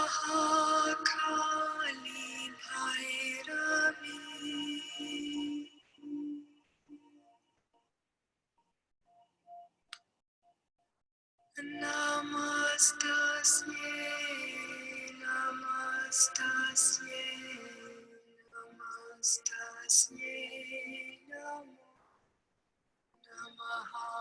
Mahakali Bhairavi Namastasye Namastasye Namastasye Namo Namaha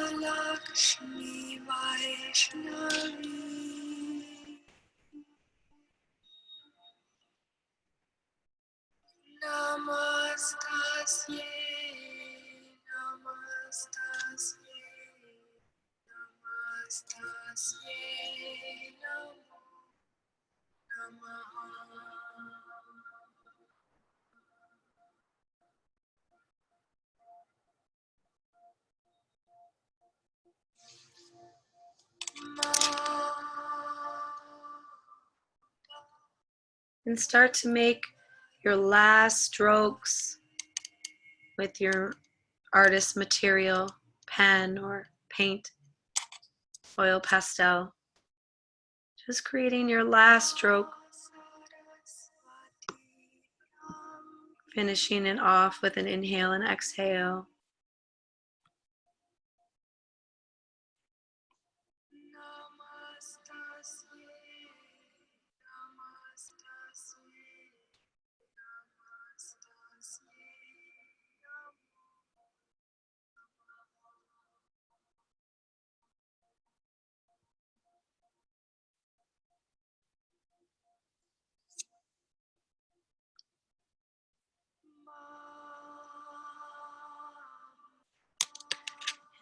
Mahalakshmi Vaishnavi Namastasye Namastasye Namastasye Namo Namaha And start to make your last strokes with your artist material, pen or paint, oil pastel. Just creating your last stroke, finishing it off with an inhale and exhale.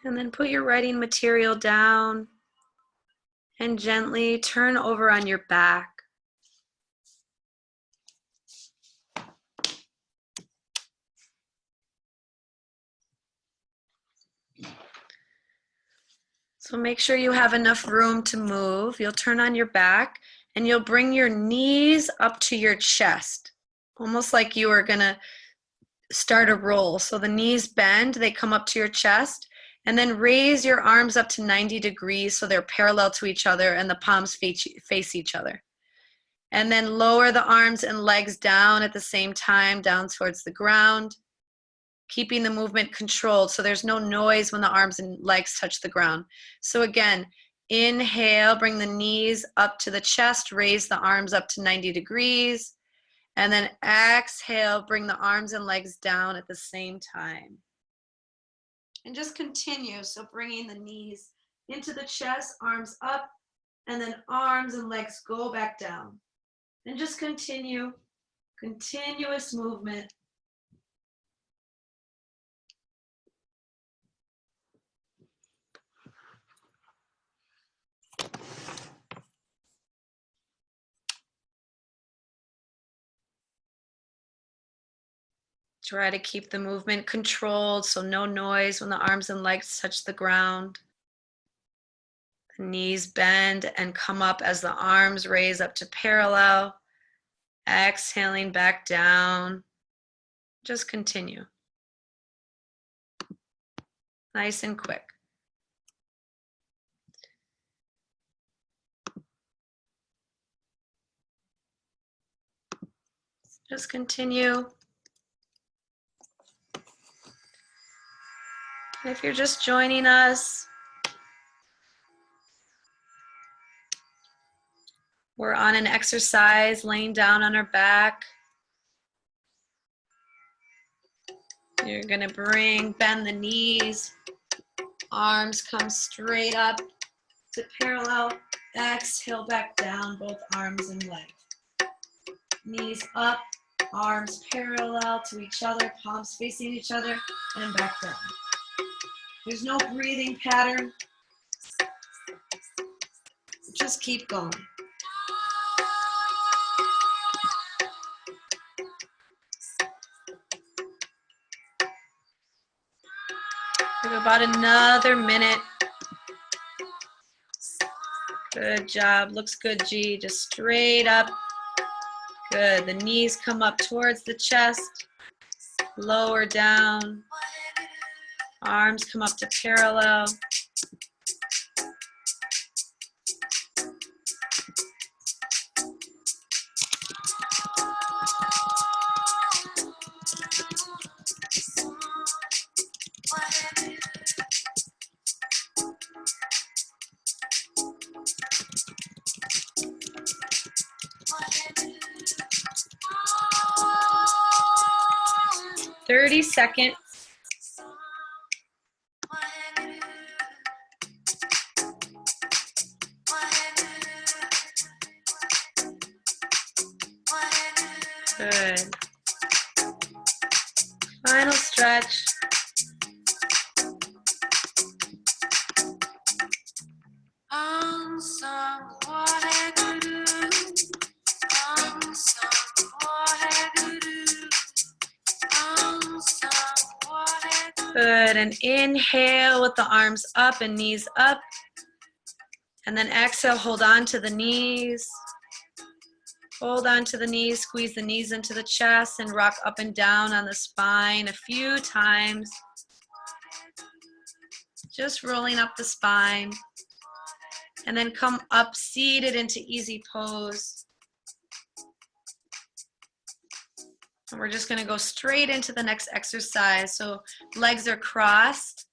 And then put your writing material down and gently turn over on your back. So make sure you have enough room to move. You'll turn on your back and you'll bring your knees up to your chest, almost like you are going to start a roll. So the knees bend, they come up to your chest, and then raise your arms up to 90 degrees so they're parallel to each other and the palms face each other. And then lower the arms and legs down at the same time, down towards the ground, keeping the movement controlled so there's no noise when the arms and legs touch the ground. So again, inhale, bring the knees up to the chest, raise the arms up to 90 degrees, and then exhale, bring the arms and legs down at the same time. And just continue, so bringing the knees into the chest, arms up, and then arms and legs go back down. And just continue, continuous movement. Try to keep the movement controlled, so no noise when the arms and legs touch the ground. The knees bend and come up as the arms raise up to parallel. Exhaling back down. Just continue. Nice and quick. Just continue. If you're just joining us, we're on an exercise laying down on our back. You're going to bend the knees, arms come straight up to parallel. Exhale back down, both arms and legs. Knees up, arms parallel to each other, palms facing each other, and back down. There's no breathing pattern. Just keep going. We have about another minute. Good job. Looks good, G. Just straight up. Good. The knees come up towards the chest. Lower down. Arms come up to parallel. Thirty seconds. Good. Final stretch. Good, and inhale with the arms up and knees up. And then exhale, hold on to the knees. Hold on to the knees, squeeze the knees into the chest and rock up and down on the spine a few times. Just rolling up the spine. And then come up seated into easy pose. And we're just going to go straight into the next exercise. So legs are crossed,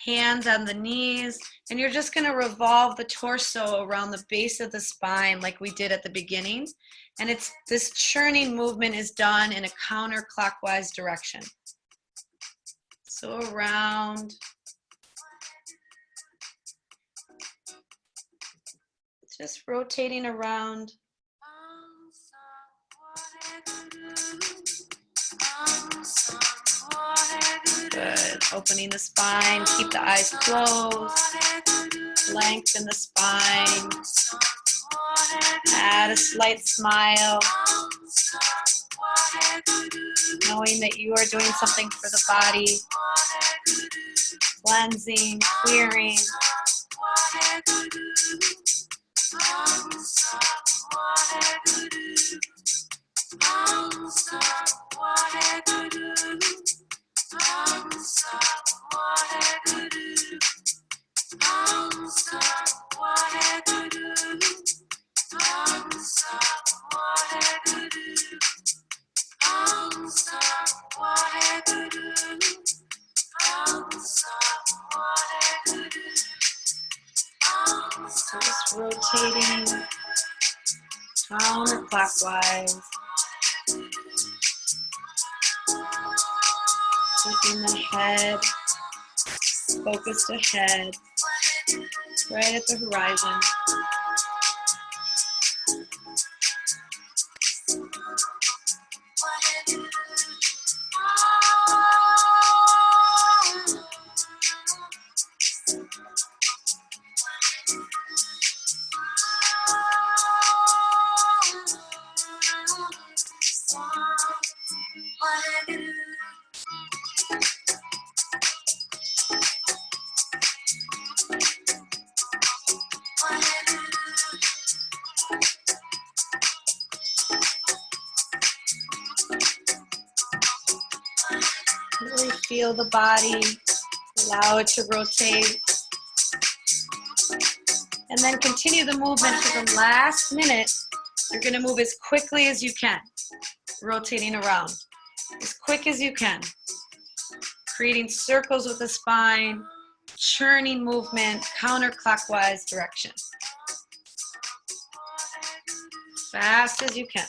hands on the knees, and you're just going to revolve the torso around the base of the spine like we did at the beginning. And this churning movement is done in a counterclockwise direction. So around. Just rotating around. Good. Opening the spine. Keep the eyes closed. Lengthen the spine. Add a slight smile. Knowing that you are doing something for the body. Cleansing, clearing. So just rotating counterclockwise. Keeping the head focused ahead, right at the horizon. Really feel the body, allow it to rotate. And then continue the movement for the last minute. You're going to move as quickly as you can, rotating around. As quick as you can. creating circles with the spine, churning movement, counterclockwise direction. Fast as you can.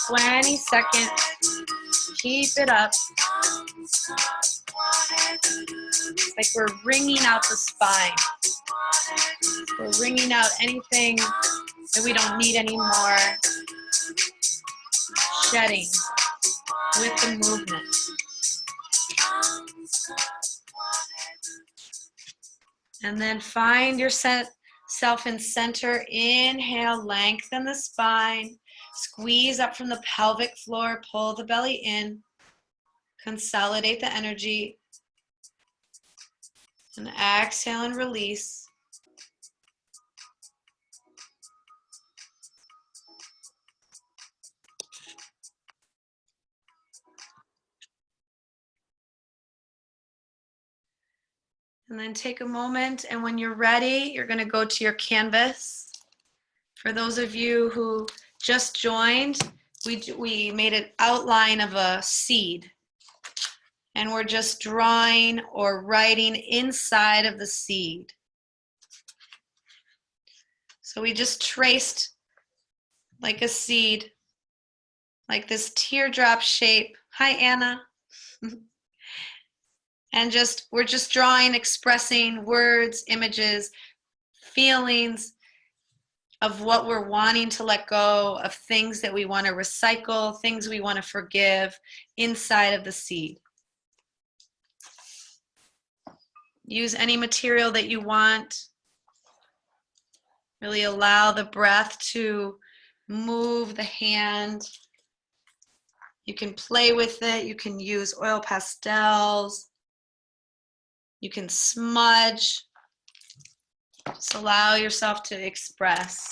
"20 seconds. Keep it up." It's like we're wringing out the spine. We're wringing out anything that we don't need anymore. Shedding with the movement. And then find yourself in center. Inhale, lengthen the spine. Squeeze up from the pelvic floor. Pull the belly in. Consolidate the energy. And exhale and release. And then take a moment, and when you're ready, you're going to go to your canvas. For those of you who just joined, we made an outline of a seed. And we're just drawing or writing inside of the seed. So we just traced like a seed, like this teardrop shape. Hi, Anna. And we're just drawing, expressing words, images, feelings of what we're wanting to let go, of things that we want to recycle, things we want to forgive inside of the seed. Use any material that you want. Really allow the breath to move the hand. You can play with it. You can use oil pastels. You can smudge. Just allow yourself to express.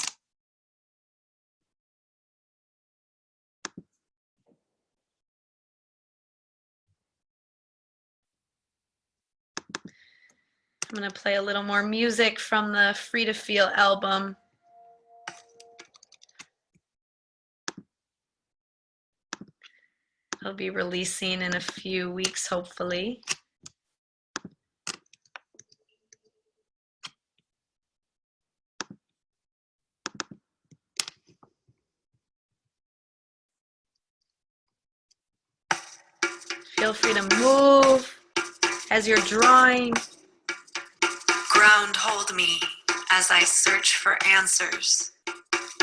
I'm going to play a little more music from the Free to Feel album. I'll be releasing in a few weeks, hopefully. Feel free to move as you're drawing. Ground hold me as I search for answers,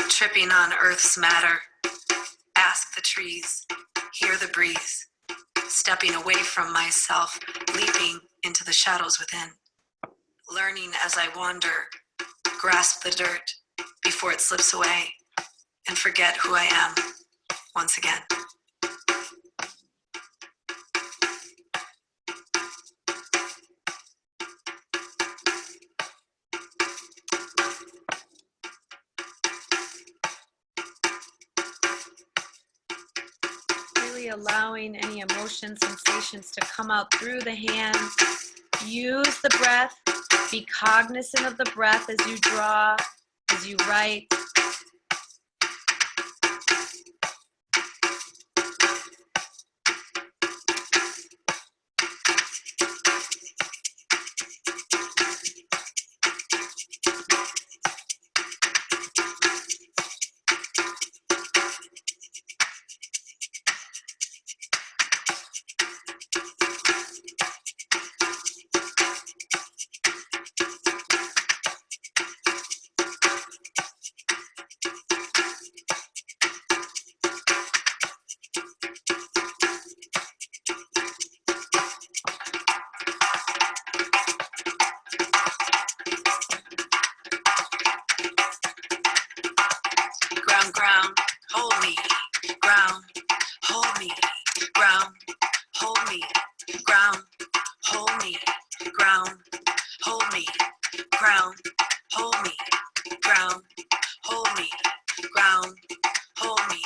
tripping on Earth's matter. Ask the trees, hear the breeze, stepping away from myself, leaping into the shadows within. Learning as I wander, grasp the dirt before it slips away, and forget who I am once again. Allowing any emotions, sensations to come out through the hands. Use the breath. Be cognizant of the breath as you draw, as you write. Ground, hold me. Ground, hold me. Ground, hold me. Ground, hold me. Ground, hold me. Ground, hold me. Ground, hold me. Ground, hold me.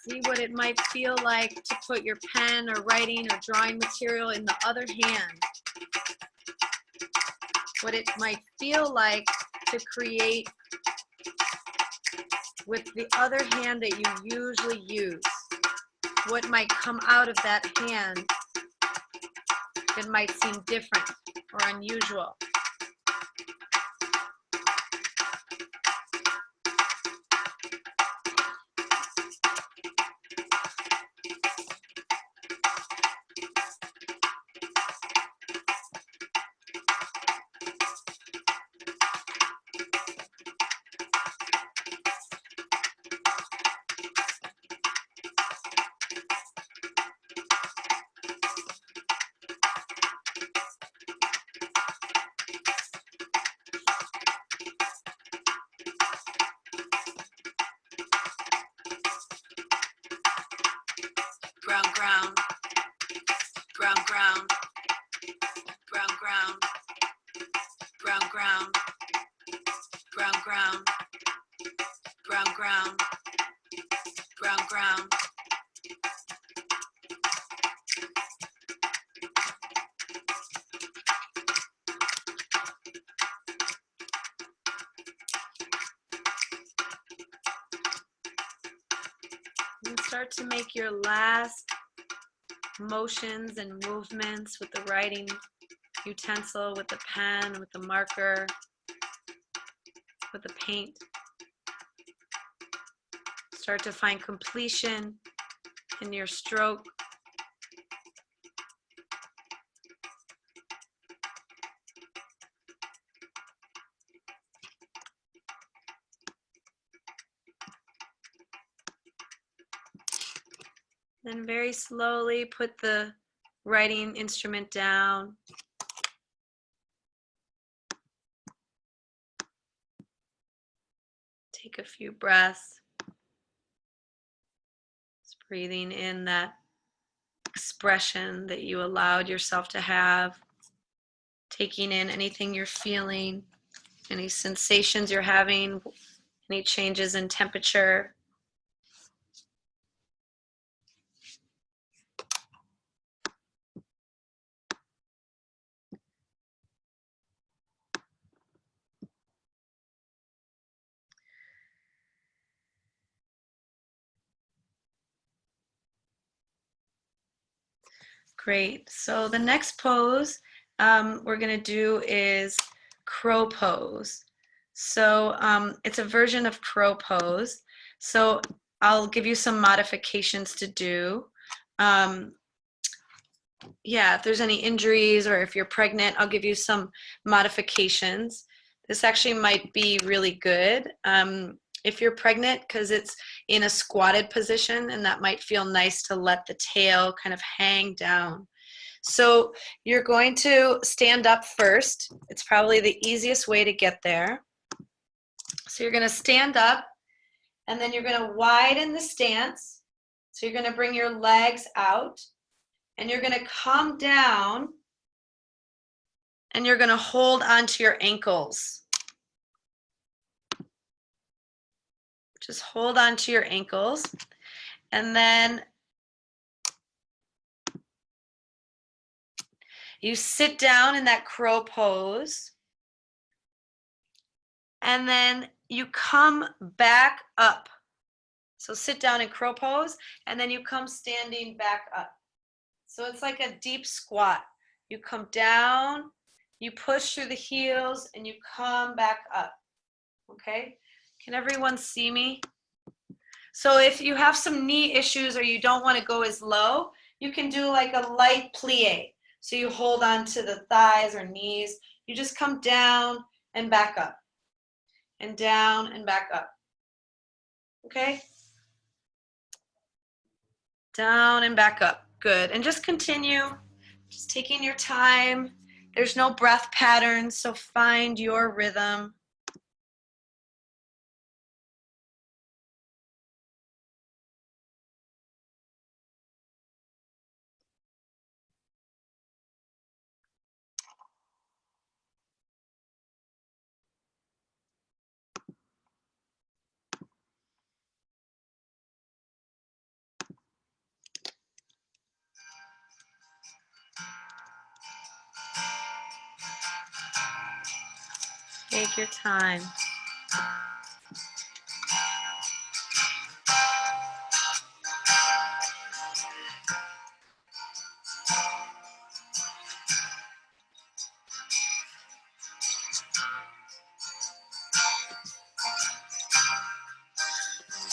See what it might feel like to put your pen or writing or drawing material in the other hand. What it might feel like to create with the other hand that you usually use. What might come out of that hand that might seem different or unusual. Ground, ground, ground, ground, ground, ground, ground, ground, ground, ground, ground, ground, ground, ground. And start to make your last motions and movements with the writing utensil, with the pen, with the marker, with the paint. Start to find completion in your stroke. Then very slowly put the writing instrument down. Take a few breaths. Just breathing in that expression that you allowed yourself to have. Taking in anything you're feeling, any sensations you're having, any changes in temperature. Great. So the next pose we're going to do is crow pose. So it's a version of crow pose. So I'll give you some modifications to do. Yeah, if there's any injuries or if you're pregnant, I'll give you some modifications. This actually might be really good if you're pregnant, because it's in a squatted position, and that might feel nice to let the tail kind of hang down. So you're going to stand up first. It's probably the easiest way to get there. So you're going to stand up, and then you're going to widen the stance. So you're going to bring your legs out, and you're going to come down, and you're going to hold onto your ankles. Just hold on to your ankles, and then you sit down in that crow pose, and then you come back up. So sit down in crow pose, and then you come standing back up. So it's like a deep squat. You come down, you push through the heels, and you come back up. Okay? Can everyone see me? So if you have some knee issues or you don't want to go as low, you can do like a light plie. So you hold on to the thighs or knees. You just come down and back up. And down and back up. Okay? Down and back up. Good. And just continue. Just taking your time. There's no breath patterns, so find your rhythm. Take your time.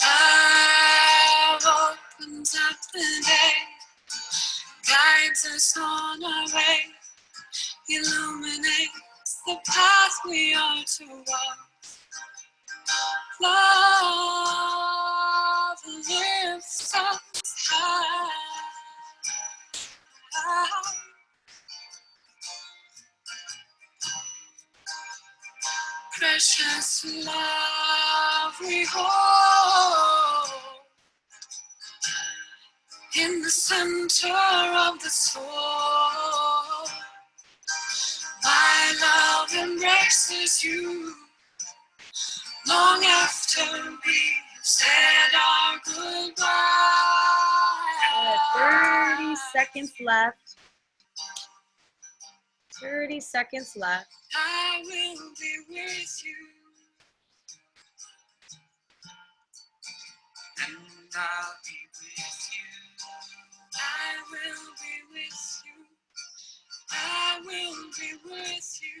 Love opens up the day, guides us on our way, illuminates the path we are to walk. Love lifts us high. Precious love we hold in the center of the soul. My love embraces you long after we've said our goodbye. 30 seconds left. 30 seconds left. I will be with you, and I'll be with you. I will be with you. I will be with you,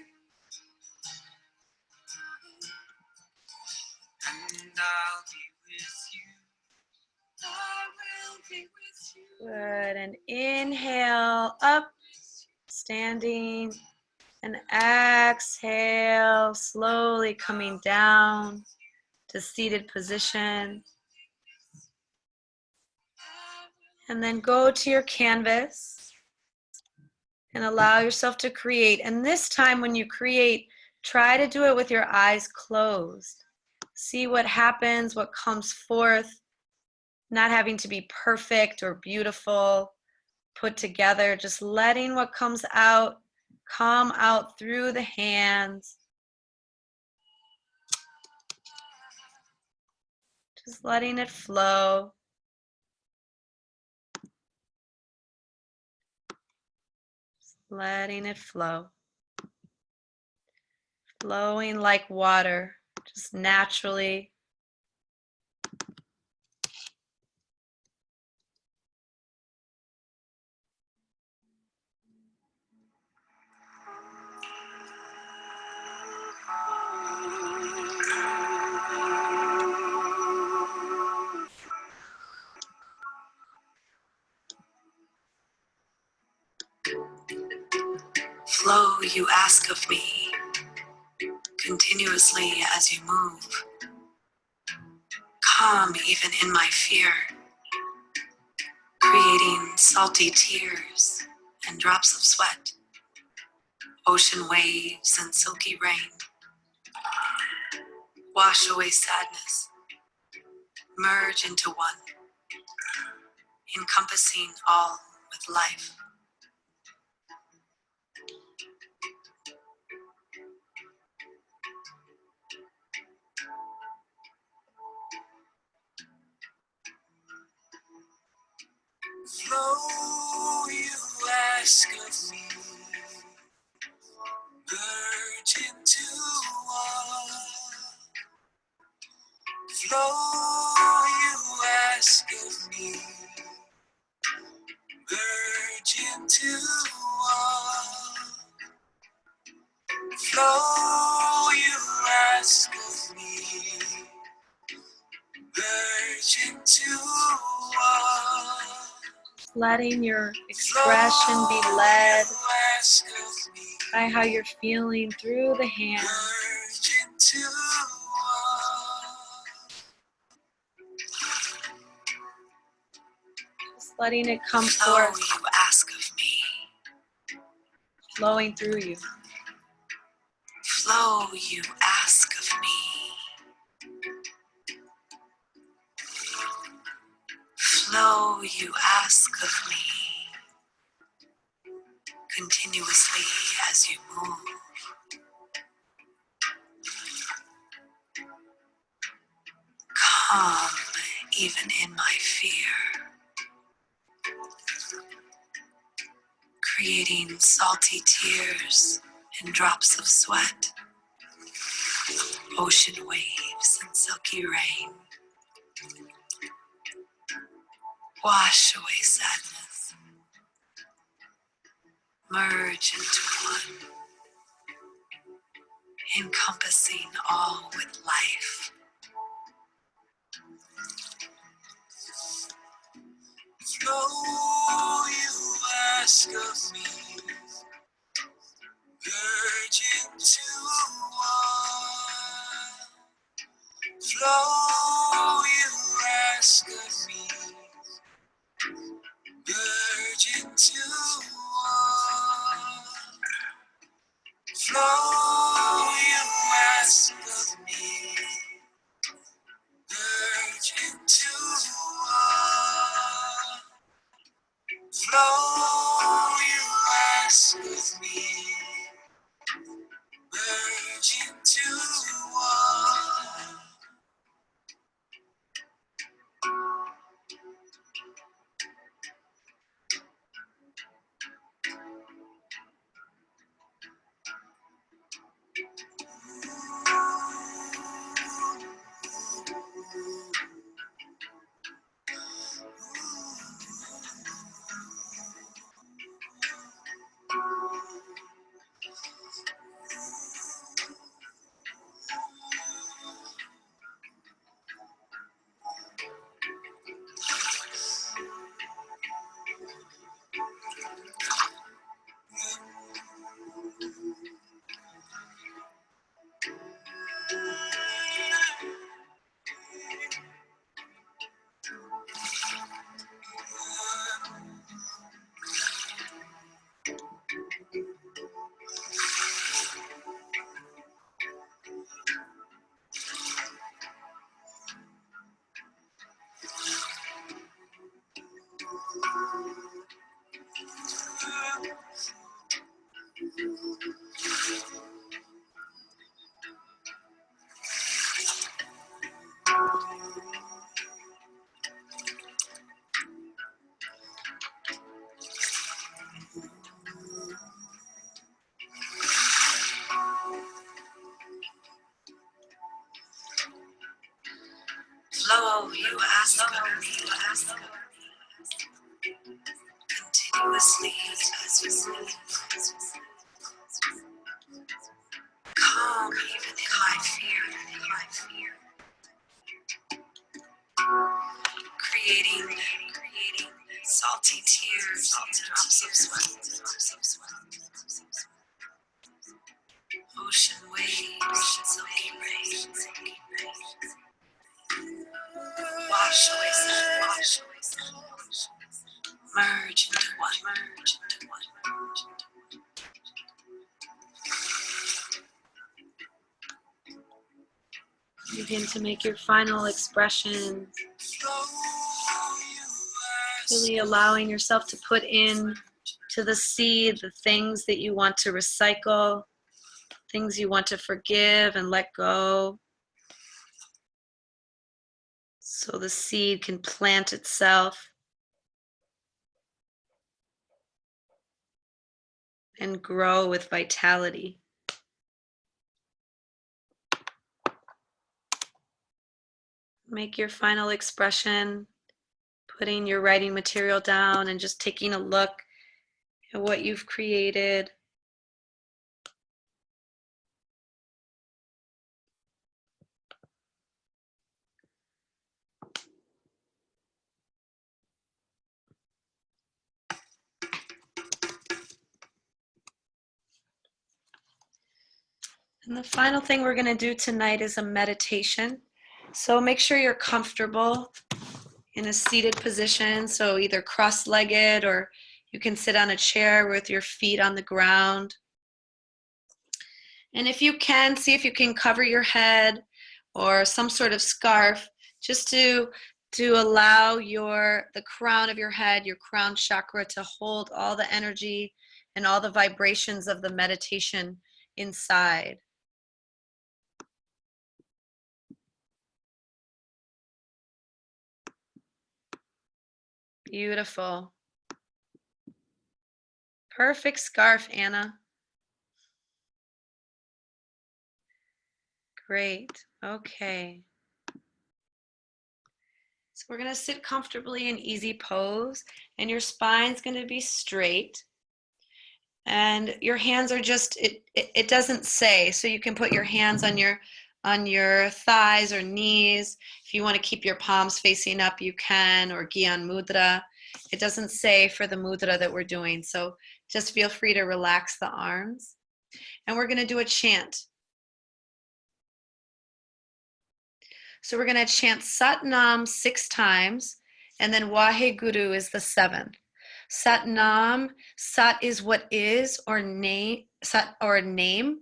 and I'll be with you. I will be with you. Good. And inhale up, standing. And exhale, slowly coming down to seated position. And then go to your canvas and allow yourself to create. And this time when you create, try to do it with your eyes closed. See what happens, what comes forth, not having to be perfect or beautiful, put together, just letting what comes out come out through the hands. Just letting it flow. Just letting it flow. Flowing like water, just naturally. Flow, you ask of me, continuously as you move. Calm even in my fear, creating salty tears and drops of sweat, ocean waves and silky rain. Wash away sadness, merge into one, encompassing all with life. Flow, you ask of me, merge into one. Flow, you ask of me, merge into one. Flow, you ask of me, merge into one. Letting your expression be led by how you're feeling through the hands. Just letting it come forth, you ask of me. flowing through you. Flow, you ask of me. Flow, you ask of me. Continuously as you move. Calm even in my fear. Creating salty tears and drops of sweat. Ocean waves and silky rain wash away sadness, merge into one, encompassing all with life. Flow, you ask of me, merge into one. Flow, you ask of me, merge into one. Flow, you ask of me, merge into one. Flow, you ask of me, merge into one. Flow, you ask of me, continuously as you move. Calm even in my fear. Creating salty tears and drops of sweat. Ocean waves, silky rain. Wash away sadness. Merge into one. Begin to make your final expression, really allowing yourself to put in to the seed the things that you want to recycle, things you want to forgive and let go, so the seed can plant itself and grow with vitality. Make your final expression, putting your writing material down and just taking a look at what you've created. And the final thing we're going to do tonight is a meditation. So make sure you're comfortable in a seated position, so either cross-legged or you can sit on a chair with your feet on the ground. And if you can, see if you can cover your head or some sort of scarf, just to allow the crown of your head, your crown chakra, to hold all the energy and all the vibrations of the meditation inside. Beautiful. Perfect scarf, Anna. Great. Okay. So we're going to sit comfortably in easy pose, and your spine's going to be straight. And your hands are just, it doesn't say, so you can put your hands on your thighs or knees. If you want to keep your palms facing up, you can, or Gyan Mudra. It doesn't say for the mudra that we're doing, so just feel free to relax the arms. And we're going to do a chant. So we're going to chant Sat Nam 6 times, and then Waheguru is the 7th. Sat Nam, Sat is what is, or name, Sat or name,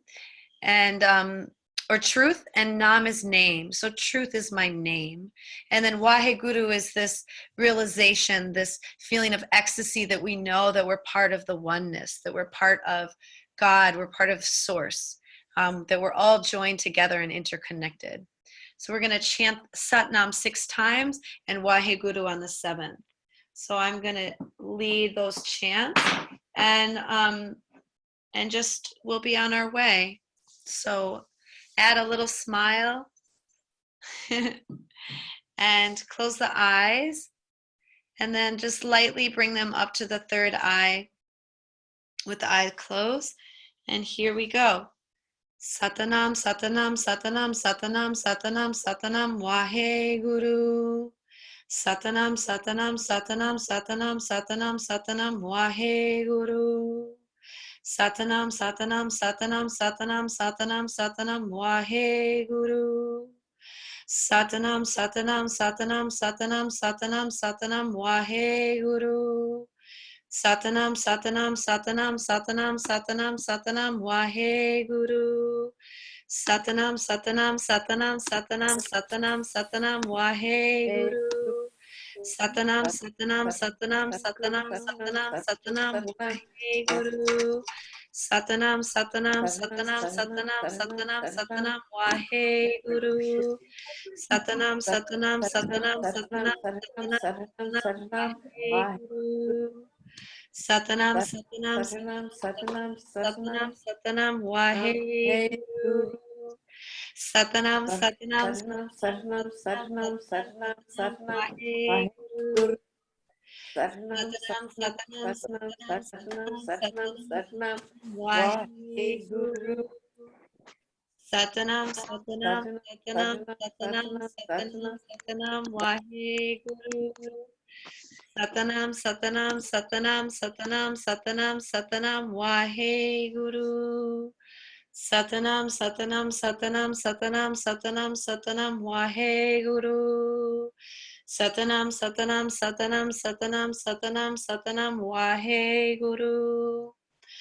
and or truth, and Nam is name. So truth is my name. And then Waheguru is this realization, this feeling of ecstasy that we know that we're part of the oneness, that we're part of God, we're part of Source, that we're all joined together and interconnected. So we're going to chant Sat Nam 6 times and Waheguru on the 7th. So I'm going to lead those chants, and just we'll be on our way. So add a little smile and close the eyes, and then just lightly bring them up to the 3rd eye with the eye closed. And here we go. Satanam, Satanam, Satanam, Satanam, Satanam, Satanam, Waheguru. Satanam, Satanam, Satanam, Satanam, Satanam, Satanam, Waheguru. Satanam, Satanam, Satanam, Satanam, Satanam, Satanam, Waheguru. Satanam, Satanam, Satanam, Satanam, Satanam, Satanam, Waheguru. Satanam, Satanam, Satanam, Satanam, Satanam, Satanam, Waheguru. Satanam, Satanam, Satanam, Satanam, Satanam, Satanam, Waheguru. Satanam, Satanam, Satanam, Satanam, Satanam, Satanam, Waheguru. Satanam, Satanam, Satanam, Satanam, Satanam, Satanam, Waheguru. Satanam, Satanam, Satanam, Satanam, Satanam, Satanam, Waheguru. Satanam, Satanam, Satanam, Satanam, Satanam, Waheguru. Satanam, Satanam, Satanam, Satanam, Satanam, Waheguru. Satanam, Satanam, Satanam, Satanam, Satanam, Waheguru. Satanam, Satanam, Satanam, Satanam, Satanam, Satanam, Waheguru. Satanam, Satanam, Satanam, Satanam, Satanam, Satanam, Waheguru. Satanam, Satanam, Satanam, Satanam, Satanam, Satanam, Waheguru. Satanam, Satanam, Satanam, Satanam, Satanam, Satanam, Waheguru. Satanam, Satanam, Satanam, Satanam, Satanam, Satanam, Waheguru.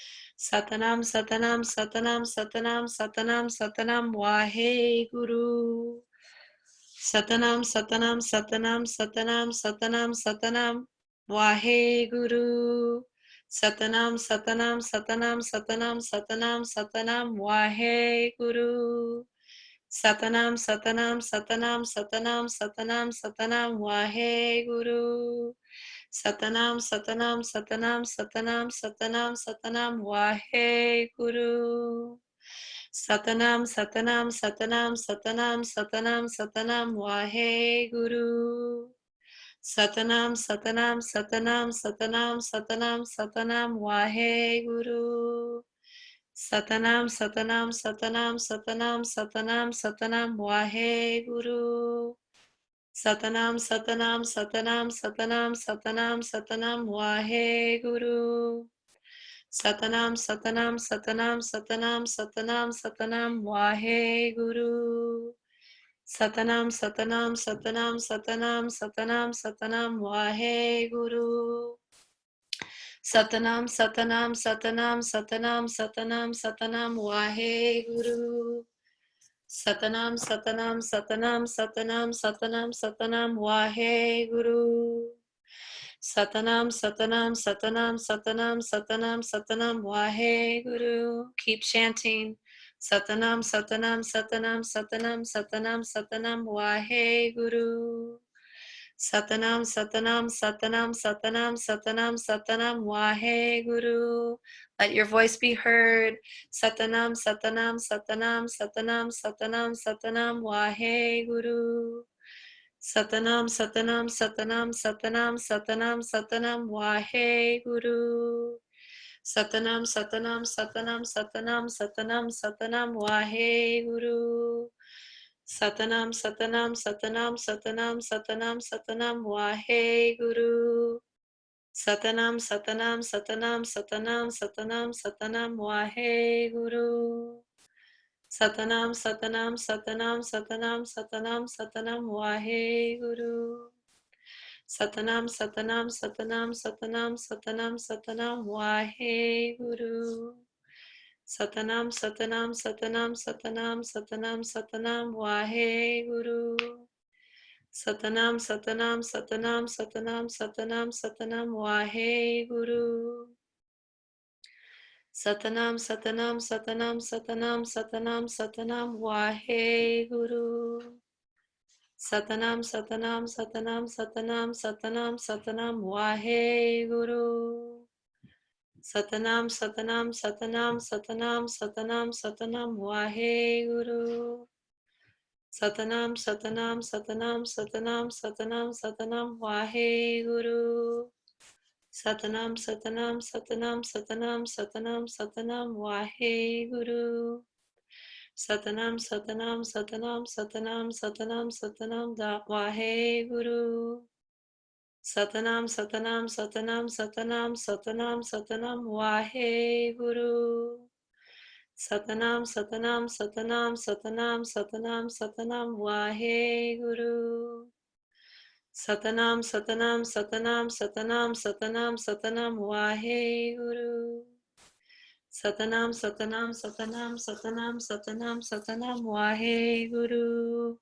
Satanam, Satanam, Satanam, Satanam, Satanam, Satanam, Waheguru. Satanam, Satanam, Satanam, Satanam, Satanam, Satanam, Waheguru. Satanam, Satanam, Satanam, Satanam, Satanam, Satanam, Waheguru. Satanam, Satanam, Satanam, Satanam, Satanam, Satanam, Waheguru. Satanam, Satanam, Satanam, Satanam, Satanam, Satanam, Waheguru. Satanam, Satanam, Satanam, Satanam, Satanam, Satanam, Waheguru. Satanam, Satanam, Satanam, Satanam, Satanam, Satanam, Waheguru. Satanam, Satanam, Satanam, Satanam, Satanam, Satanam, Waheguru. Satanam, Satanam, Satanam, Satanam, Satanam, Satanam, Waheguru. Satanam, Satanam, Satanam, Satanam, Satanam, Satanam, Waheguru. Satanam, Satanam, Satanam, Satanam, Satanam, Satanam, Waheguru. Satanam, Satanam, Satanam, Satanam, Satanam, Satanam, Waheguru. Satanam, Satanam, Satanam, Satanam, Satanam, Satanam, Waheguru. Keep chanting. Satanam, Satanam, Satanam, Satanam, Satanam, Satanam, Waheguru. Satanam, Satanam, Satanam, Satanam, Satanam, Satanam, Wahe Guru. Let your voice be heard. Satanam, Satanam, Satanam, Satanam, Satanam, Satanam, Wahe Guru. Satanam, Satanam, Satanam, Satanam, Satanam, Satanam, Wahe Guru. Satanam, Satanam, Satanam, Satanam, Satanam, Satanam, Wahe Guru. Satanam, Satanam, Satanam, Satanam, Satanam, Satanam, Wahe Guru. Satanam, Satanam, Satanam, Satanam, Satanam, Satanam, Wahe Guru. Satanam, Satanam, Satanam, Satanam, Satanam, Satanam, Wahe Guru. Satanam, Satanam, Satanam, Satanam, Satanam, Satanam, Wahe Guru. Satanam, Satanam, Satanam, Satanam, Satanam, Satanam, Wahe Guru. Satanam, Satanam, Satanam, Satanam, Satanam, Satanam, Wahe Guru. Satanam, Satanam, Satanam, Satanam, Satanam, Satanam, Wahe Guru. Satanam, Satanam, Satanam, Satanam, Satanam, Satanam, Wahe Guru. Satanam, Satanam, Satanam, Satanam, Satanam, Satanam, Wahe Guru. Satanam, Satanam, Satanam, Satanam, Satanam, Satanam, Wahe Guru. Satanam, Satanam, Satanam, Satanam, Satanam, Satanam, Wahe Guru. Satanam, Satanam, Satanam, Satanam, Satanam, Satanam, Wahe Guru. Satanam, Satanam, Satanam, Satanam, Satanam, Satanam, Wahe Guru. Satanam, Satanam, Satanam, Satanam, Satanam, Satanam, Wahe Guru. Satanam, Satanam, Satanam, Satanam, Satanam, Satanam, Wahe Guru. Satanam, Satanam, Satanam, Satanam, Satanam, Satanam, Wahe Guru.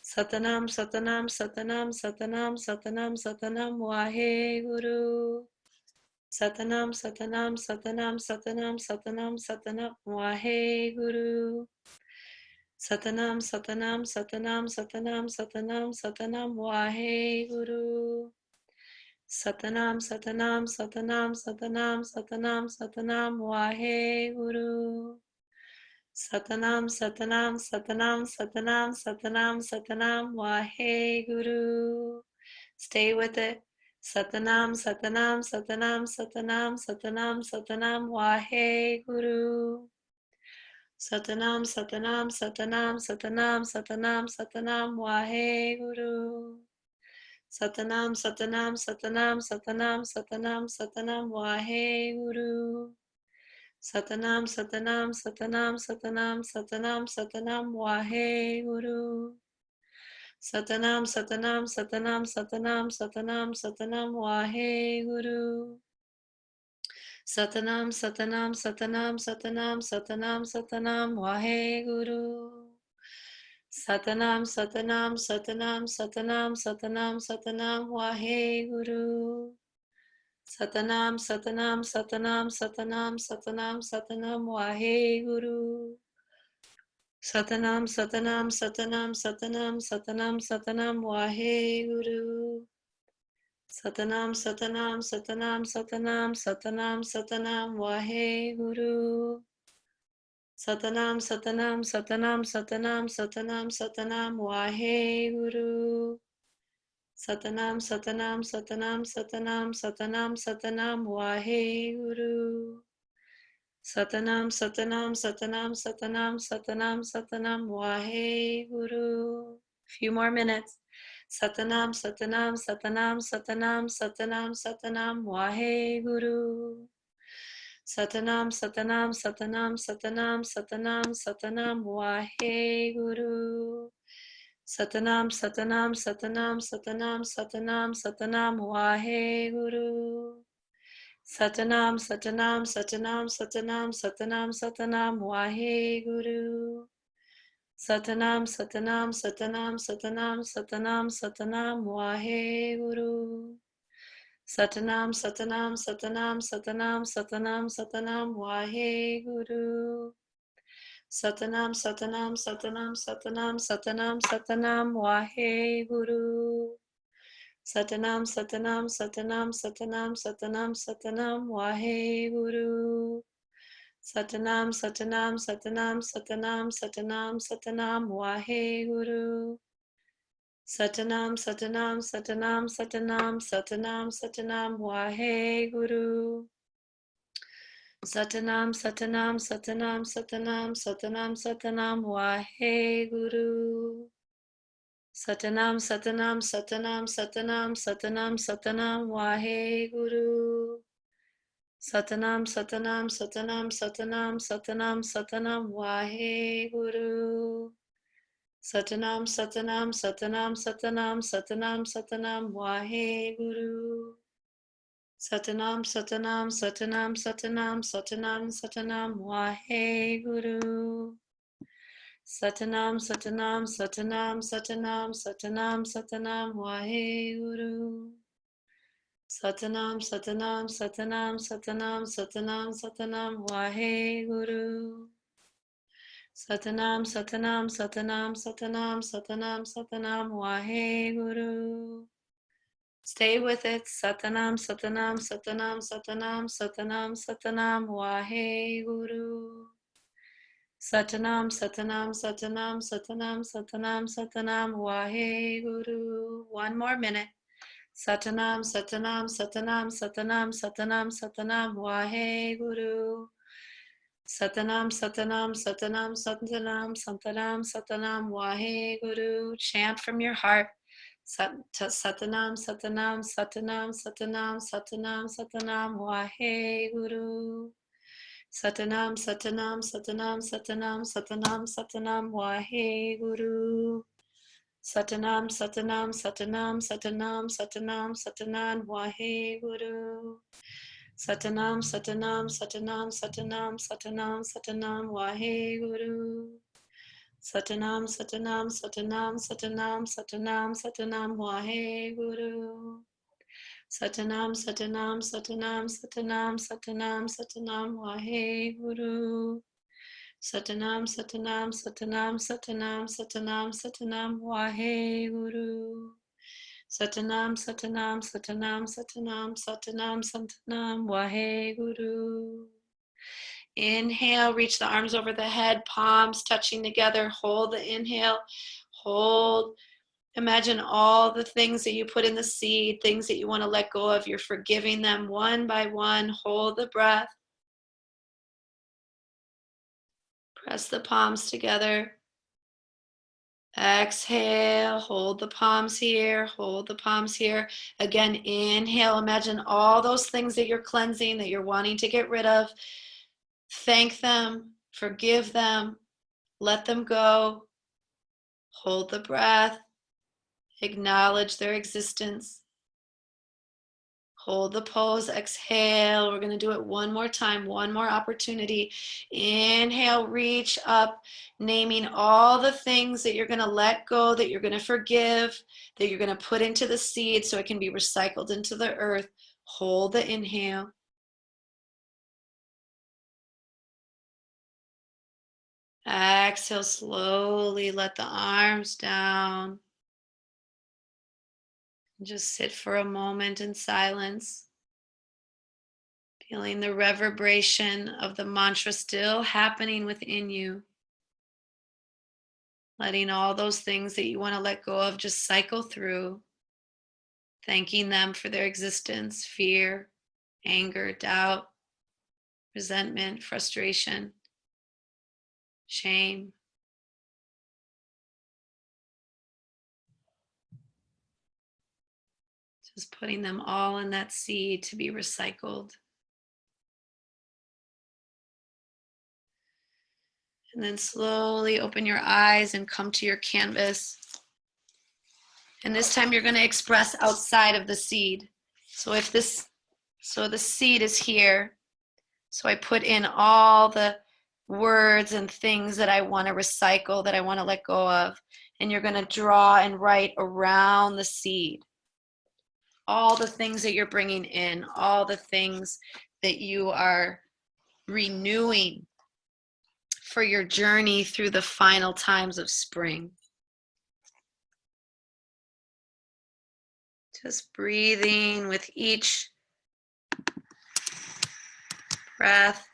Satanam, Satanam, Satanam, Satanam, Satanam, Satanam, Wahe Guru. Satanam, Satanam, Satanam, Satanam, Satanam, Satanam, Wahe Guru. Satanam, Satanam, Satanam, Satanam, Satanam, Satanam, Wahe Guru. Satanam, Satanam, Satanam, Satanam, Satanam, Satanam, Wahe Guru. Satanam, Satanam, Satanam, Satanam, Satanam, Satanam, Wahe Guru. Stay with it. Satanam, Satanam, Satanam, Satanam, Satanam, Satanam, Wahe Guru. Satanam, Satanam, Satanam, Satanam, Satanam, Satanam, Wahe Guru. Satanam, Satanam, Satanam, Satanam, Satanam, Satanam, Wahe Guru. Satanam, Satanam, Satanam, Satanam, Satanam, Satanam, Wahe Guru. Satanam, Satanam, Satanam, Satanam, Satanam, Satanam, Wahe Guru. Satanam, Satanam, Satanam, Satanam, Satanam, Satanam, Wahe Guru. Satanam, Satanam, Satanam, Satanam, Satanam, Satanam, Wahe Guru. Satanam, Satanam, Satanam, Satanam, Satanam, Satanam, Wahe Guru. Satanam, Satanam, Satanam, Satanam, Satanam, Satanam, Wahe Guru. Satanam, Satanam, Satanam, Satanam, Satanam, Satanam, Wahe Guru. Satanam, Satanam, Satanam, Satanam, Satanam, Satanam, Wahe Guru. Satanam, Satanam, Satanam, Satanam, Satanam, Satanam, Wahe Guru. Satanam, Satanam, Satanam, Satanam, Satanam, Satanam, Wahe Guru. Few more minutes. Satanam, Satanam, Satanam, Satanam, Satanam, Satanam, Wahe Guru. Satanam, Satanam, Satanam, Satanam, Satanam, Satanam, Wahe Guru. Satanam, Satanam, Satanam, Satanam, Satanam, Satanam, Wahe Guru. Satanam, Satanam, Satanam, Satanam, Satanam, Satanam, Wahe Guru. Satanam, Satanam, Satanam, Satanam, Satanam, Satanam, Wahe Guru. Satanam, Satanam, Satanam, Satanam, Satanam, Satanam, Wahe Guru. Satanam, Satanam, Satanam, Satanam, Satanam, Satanam, Wahe Guru. Satanam, Satanam, Satanam, Satanam, Satanam, Satanam, Waheguru. Satanam, Satanam, Satanam, Satanam, Satanam, Satanam, Waheguru. Satanam, Satanam, Satanam, Satanam, Satanam, Satanam, Waheguru. Satanam, Satanam, Satanam, Satanam, Satanam, Satanam, Waheguru. Satanam, Satanam, Satanam, Satanam, Satanam, Satanam, Waheguru. Satanam, Satanam, Satanam, Satanam, Satanam, Satanam, Waheguru. Satanam, Satanam, Satanam, Satanam, Satanam, Satanam, Waheguru. Satanam, Satanam, Satanam, Satanam, Satanam, Satanam, Waheguru. Satanam, Satanam, Satanam, Satanam, Satanam, Satanam, Waheguru. Satanam, Satanam, Satanam, Satanam, Satanam, Satanam, Waheguru. Satanam, Satanam, Satanam, Satanam, Satanam, Satanam, Waheguru. Stay with it. Satanam, Satanam, Satanam, Satanam, Satanam, Satanam, Waheguru. Satanam, Satanam, Satanam, Satanam, Satanam, Satanam, Waheguru. One more minute. Satanam, Satanam, Satanam, Satanam, Satanam, Satanam, Waheguru. Satanam, Satanam, Satanam, Satanam, Satanam, Satanam, Waheguru. Chant from your heart. Satanam, Satanam, Satanam, Satanam, Satanam, Satanam, Waheguru. Satanam, Satanam, Satanam, Satanam, Satanam, Satanam, Waheguru. Satanam, Satanam, Satanam, Satanam, Satanam, Satanam, Waheguru. Satanam, Satanam, Satanam, Satanam, Satanam, Satanam, Waheguru. Satanam, Satanam, Satanam, Satanam, Satanam, Satanam, Waheguru. Satanam, Satanam, Satanam, Satanam, Satanam, Satanam, Waheguru. Satanam, Satanam, Satanam, Satanam, Satanam, Satanam, Waheguru. Satanam, Satanam, Satanam, Satanam, Satanam, Satanam, Waheguru. Inhale, reach the arms over the head, palms touching together. Hold the inhale. Hold. Imagine all the things that you put in the seed, things that you want to let go of. You're forgiving them one by one. Hold the breath. Press the palms together. Exhale, hold the palms here, hold the palms here. Again, inhale, imagine all those things that you're cleansing, that you're wanting to get rid of. Thank them, forgive them, let them go. Hold the breath, acknowledge their existence. Hold the pose, exhale. We're going to do it one more time, one more opportunity. Inhale, reach up, naming all the things that you're going to let go, that you're going to forgive, that you're going to put into the seed so it can be recycled into the earth. Hold the inhale. Exhale, slowly let the arms down. Just sit for a moment in silence, feeling the reverberation of the mantra still happening within you. Letting all those things that you want to let go of just cycle through, thanking them for their existence, fear, anger, doubt, resentment, frustration, shame. Just putting them all in that seed to be recycled. And then slowly open your eyes and come to your canvas. And this time you're going to express outside of the seed. So the seed is here. So I put in all the words and things that I want to recycle, that I want to let go of. And you're going to draw and write around the seed. All the things that you're bringing in, all the things that you are renewing for your journey through the final times of spring. Just breathing with each breath.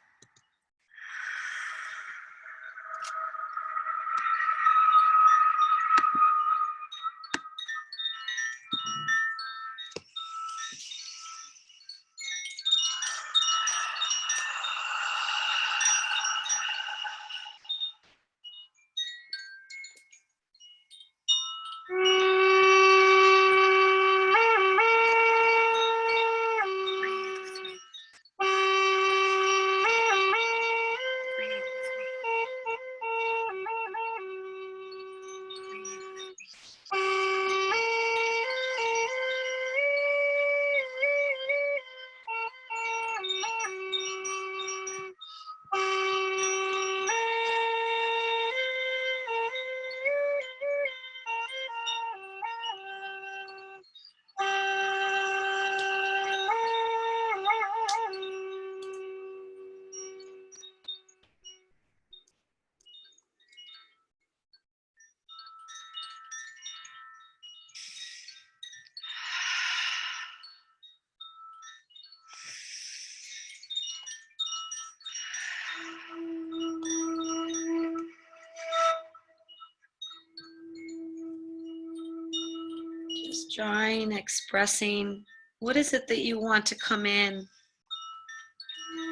Just drawing, expressing, what is it that you want to come in?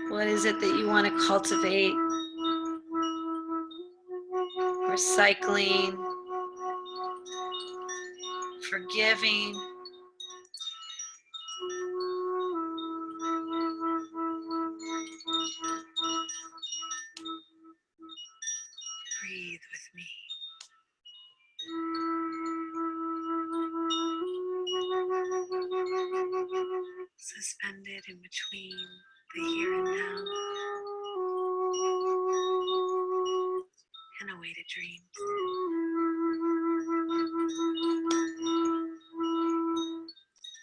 What is it that you want to cultivate? Recycling, forgiving. Breathe with me. Suspended in between the here and now and awaited dreams.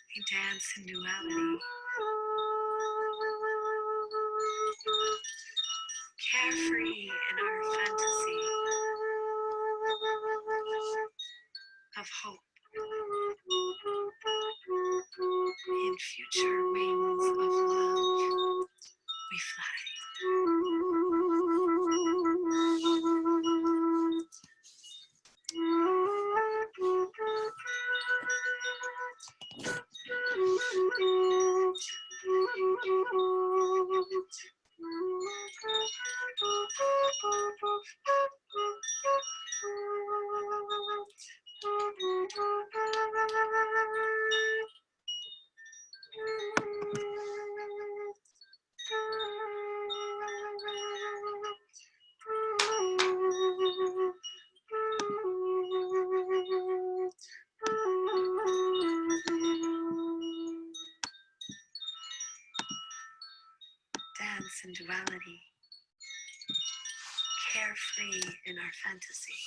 We dance in duality, carefree in our fantasy of hope. In future wings of love, we fly. Dance in duality, carefree in our fantasy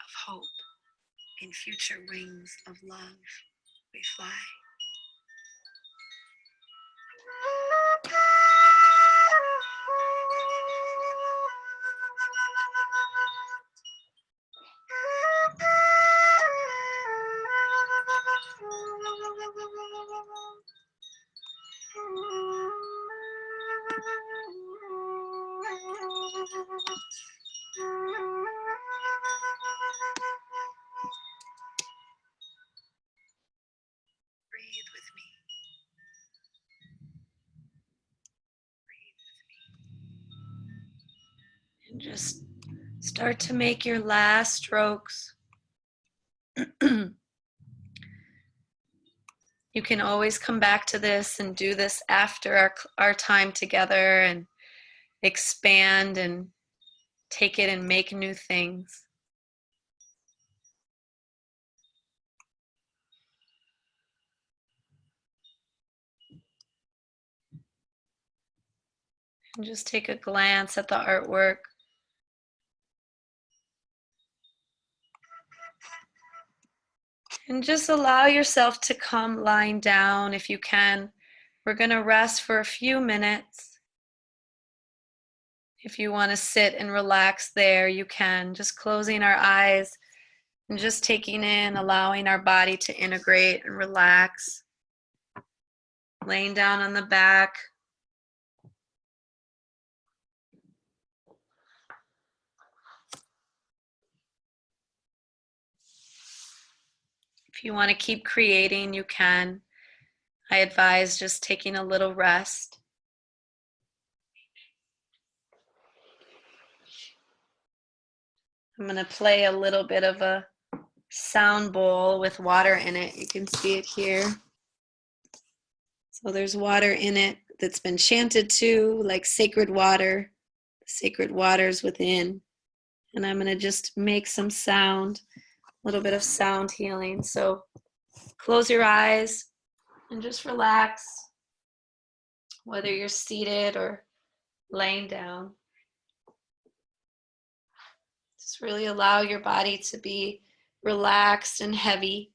of hope. In future wings of love, we fly. Breathe with me. And just start to make your last strokes. You can always come back to this and do this after our time together and expand and take it and make new things. And just take a glance at the artwork. And just allow yourself to come lying down if you can. We're going to rest for a few minutes. If you want to sit and relax there, you can. Just closing our eyes And just taking in, allowing our body to integrate and relax. Laying down on the back. If you want to keep creating, you can. I advise just taking a little rest. I'm going to play a little bit of a sound bowl with water in it. You can see it here. So there's water in it that's been chanted to, like sacred water. Sacred waters within. And I'm going to just make some sound, a little bit of sound healing. So close your eyes and just relax, whether you're seated or laying down. Just really allow your body to be relaxed and heavy.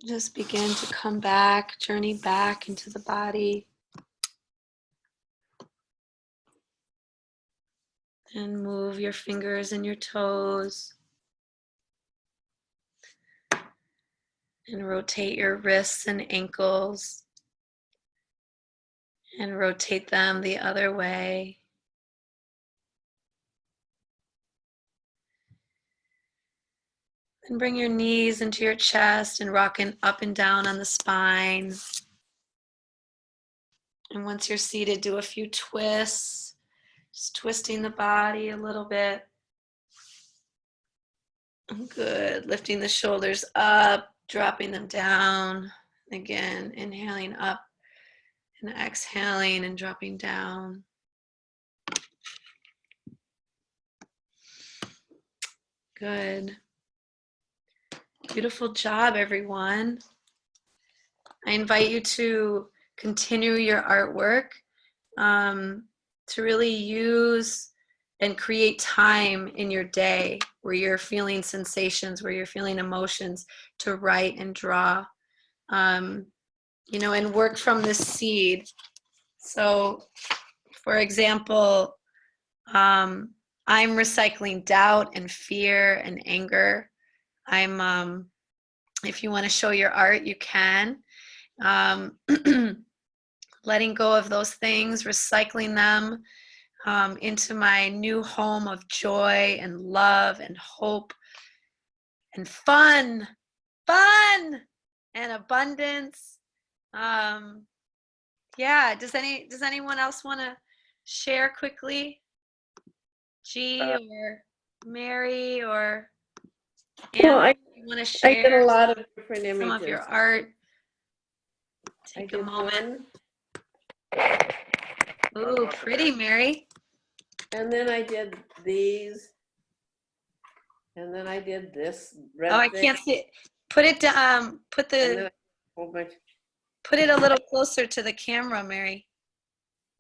Just begin to come back, journey back into the body. And move your fingers and your toes. And rotate your wrists and ankles. And rotate them the other way. And bring your knees into your chest and rocking up and down on the spine. And once you're seated, do a few twists, just twisting the body a little bit. Good. Lifting the shoulders up, dropping them down. Again, inhaling up and exhaling and dropping down. Good. Beautiful job, everyone. I invite you to continue your artwork, to really use and create time in your day where you're feeling sensations, where you're feeling emotions, to write and draw, and work from this seed. So, for example, I'm recycling doubt and fear and anger. If you want to show your art, you can. Letting go of those things, recycling them into my new home of joy and love and hope and fun and abundance. Does anyone else want to share quickly? G or Mary or Well, Anna, you want to I did a share lot of different some images. of your art? I Take a did moment. one, Ooh, pretty, Mary. and then I did these, and then I did this red Oh, I thing, can't see it. Put it and then a whole bunch. put it a little closer to the camera, Mary.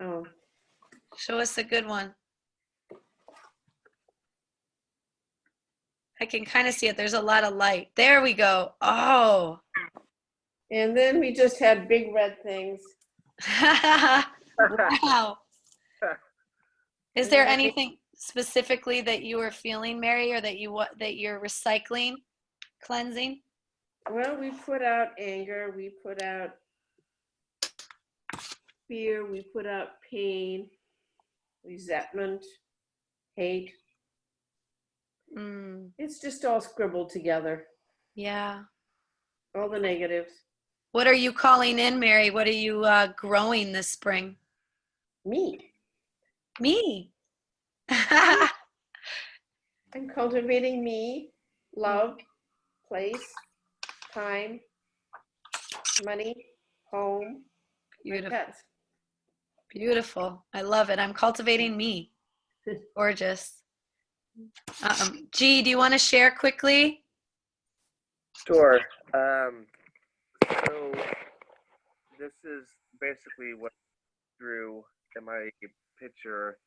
Oh, Show us a good one. I can kind of see it. There's a lot of light. There we go. Oh. and then we just had big red things. Wow. Is And there then I- anything specifically that you were feeling, Mary, or that you're recycling, cleansing? Well, we put out anger, we put out fear, we put out pain, resentment, hate. Mm, It's just all scribbled together, yeah. all the negatives. What are you calling in, Mary? What are you growing this spring? Me. Me. I'm cultivating me, love, place, time, money, home, my Beautiful. pets. Beautiful. I love it. I'm cultivating me. Gorgeous. G, do you want to share quickly? Sure. So this is basically what I drew in my picture.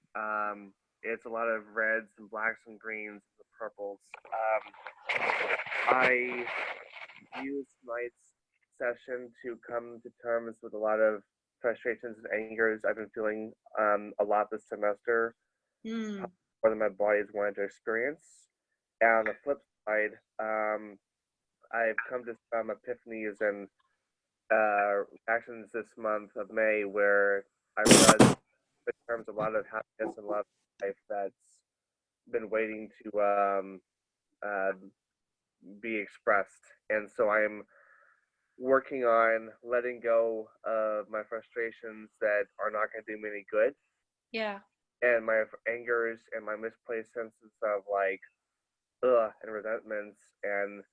It's a lot of reds and blacks and greens and purples. I used tonight's session to come to terms with a lot of frustrations and angers I've been feeling a lot this semester, Mm, more than my body's wanted to experience. And on the flip side, I've come to some epiphanies and actions this month of May where I realized in terms of a lot of happiness and love in life that's been waiting to be expressed. And so I'm working on letting go of my frustrations that are not going to do me any good, yeah. and my angers and my misplaced senses of like ugh and resentments and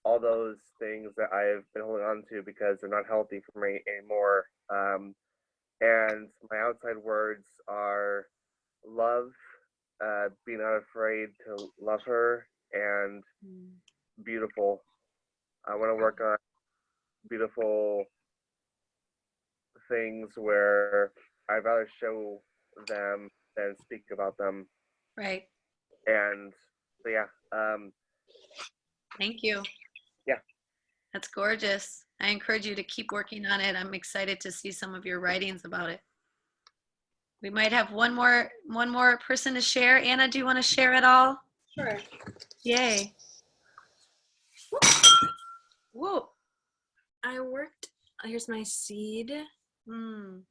all those things that I've been holding on to because they're not healthy for me anymore. And my outside words are love, being not afraid to love her, and Mm, beautiful. I want to work on beautiful things where I'd rather show them than speak about them. right. And so, yeah, Thank you. Yeah. That's gorgeous. I encourage you to keep working on it. I'm excited to see some of your writings about it. We might have one more person to share. Anna, do you want to share at all? Sure. Yay. Whoa. I worked, here's my seed. Mm.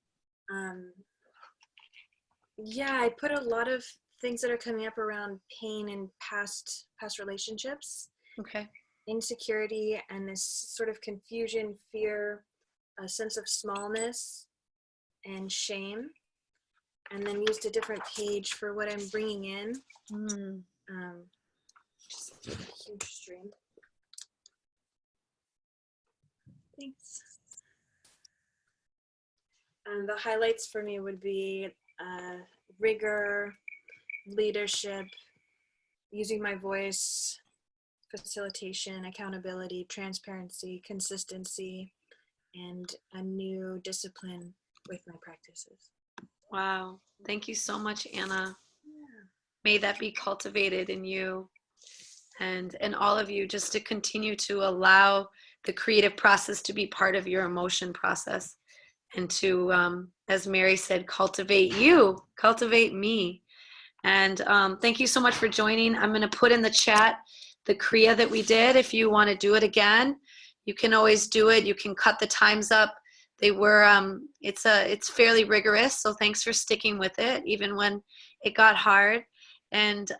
Yeah, I put a lot of things that are coming up around pain and past relationships, Okay. insecurity, and this sort of confusion, fear, a sense of smallness and shame, and then used a different page for what I'm bringing in. Mm. Just a huge stream. Thanks. The highlights for me would be rigor, leadership, using my voice, facilitation, accountability, transparency, consistency, and a new discipline with my practices. Wow. Thank you so much, Anna. May that be cultivated in you and all of you, just to continue to allow the creative process to be part of your emotion process, and to, as Mary said, cultivate you, cultivate me. And thank you so much for joining. I'm going to put in the chat the Kriya that we did. If you want to do it again, you can always do it. You can cut the times up. They were, it's fairly rigorous. So thanks for sticking with it, even when it got hard. And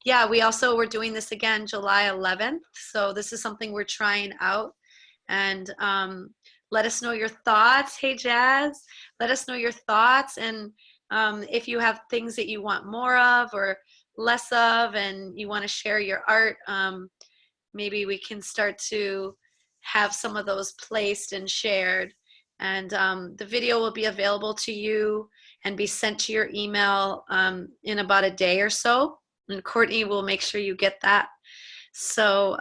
yeah, we're doing this again July 11th. So this is something we're trying out. And let us know your thoughts. Hey, Jazz, let us know your thoughts. And if you have things that you want more of or less of, and you want to share your art, maybe we can start to have some of those placed and shared. And the video will be available to you and be sent to your email in about a day or so. And Courtney will make sure you get that. So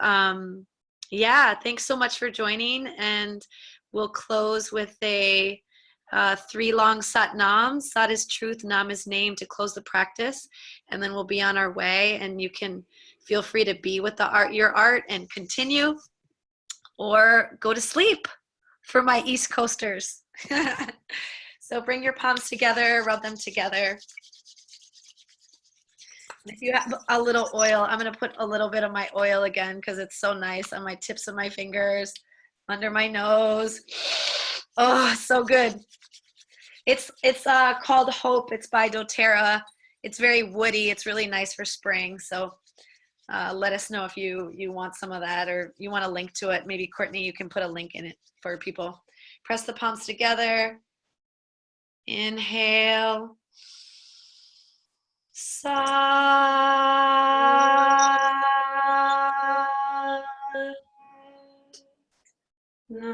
yeah, thanks so much for joining. And we'll close with a 3 long Sat Nam. Sat is truth, Nam is name, to close the practice. And then we'll be on our way, and you can feel free to be with your art and continue, or go to sleep for my East Coasters. So bring your palms together, rub them together. If you have a little oil, I'm going to put a little bit of my oil again because it's so nice on my tips of my fingers, under my nose. Oh, so good. It's called Hope. It's by doTERRA. It's very woody. It's really nice for spring. So let us know if you want some of that, or you want a link to it. Maybe Courtney, you can put a link in it for people. Press the palms together. Inhale. Sa. Na.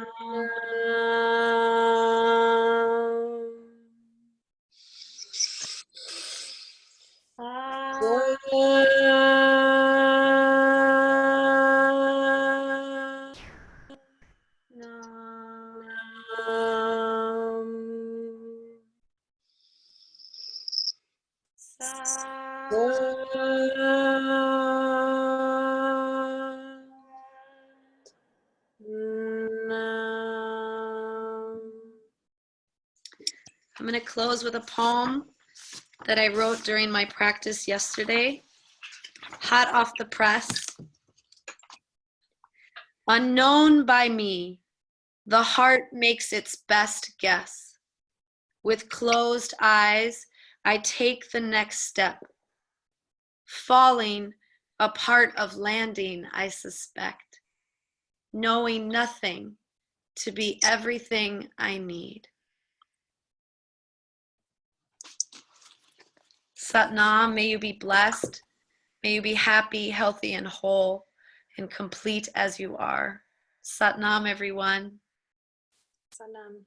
I'm going to close with a poem that I wrote during my practice yesterday. Hot off the press. Unknown by me, the heart makes its best guess. With closed eyes, I take the next step. Falling, a part of landing, I suspect. Knowing nothing to be everything I need. Sat Nam, may you be blessed. May you be happy, healthy, and whole, and complete as you are. Sat Nam, everyone. Sat Nam.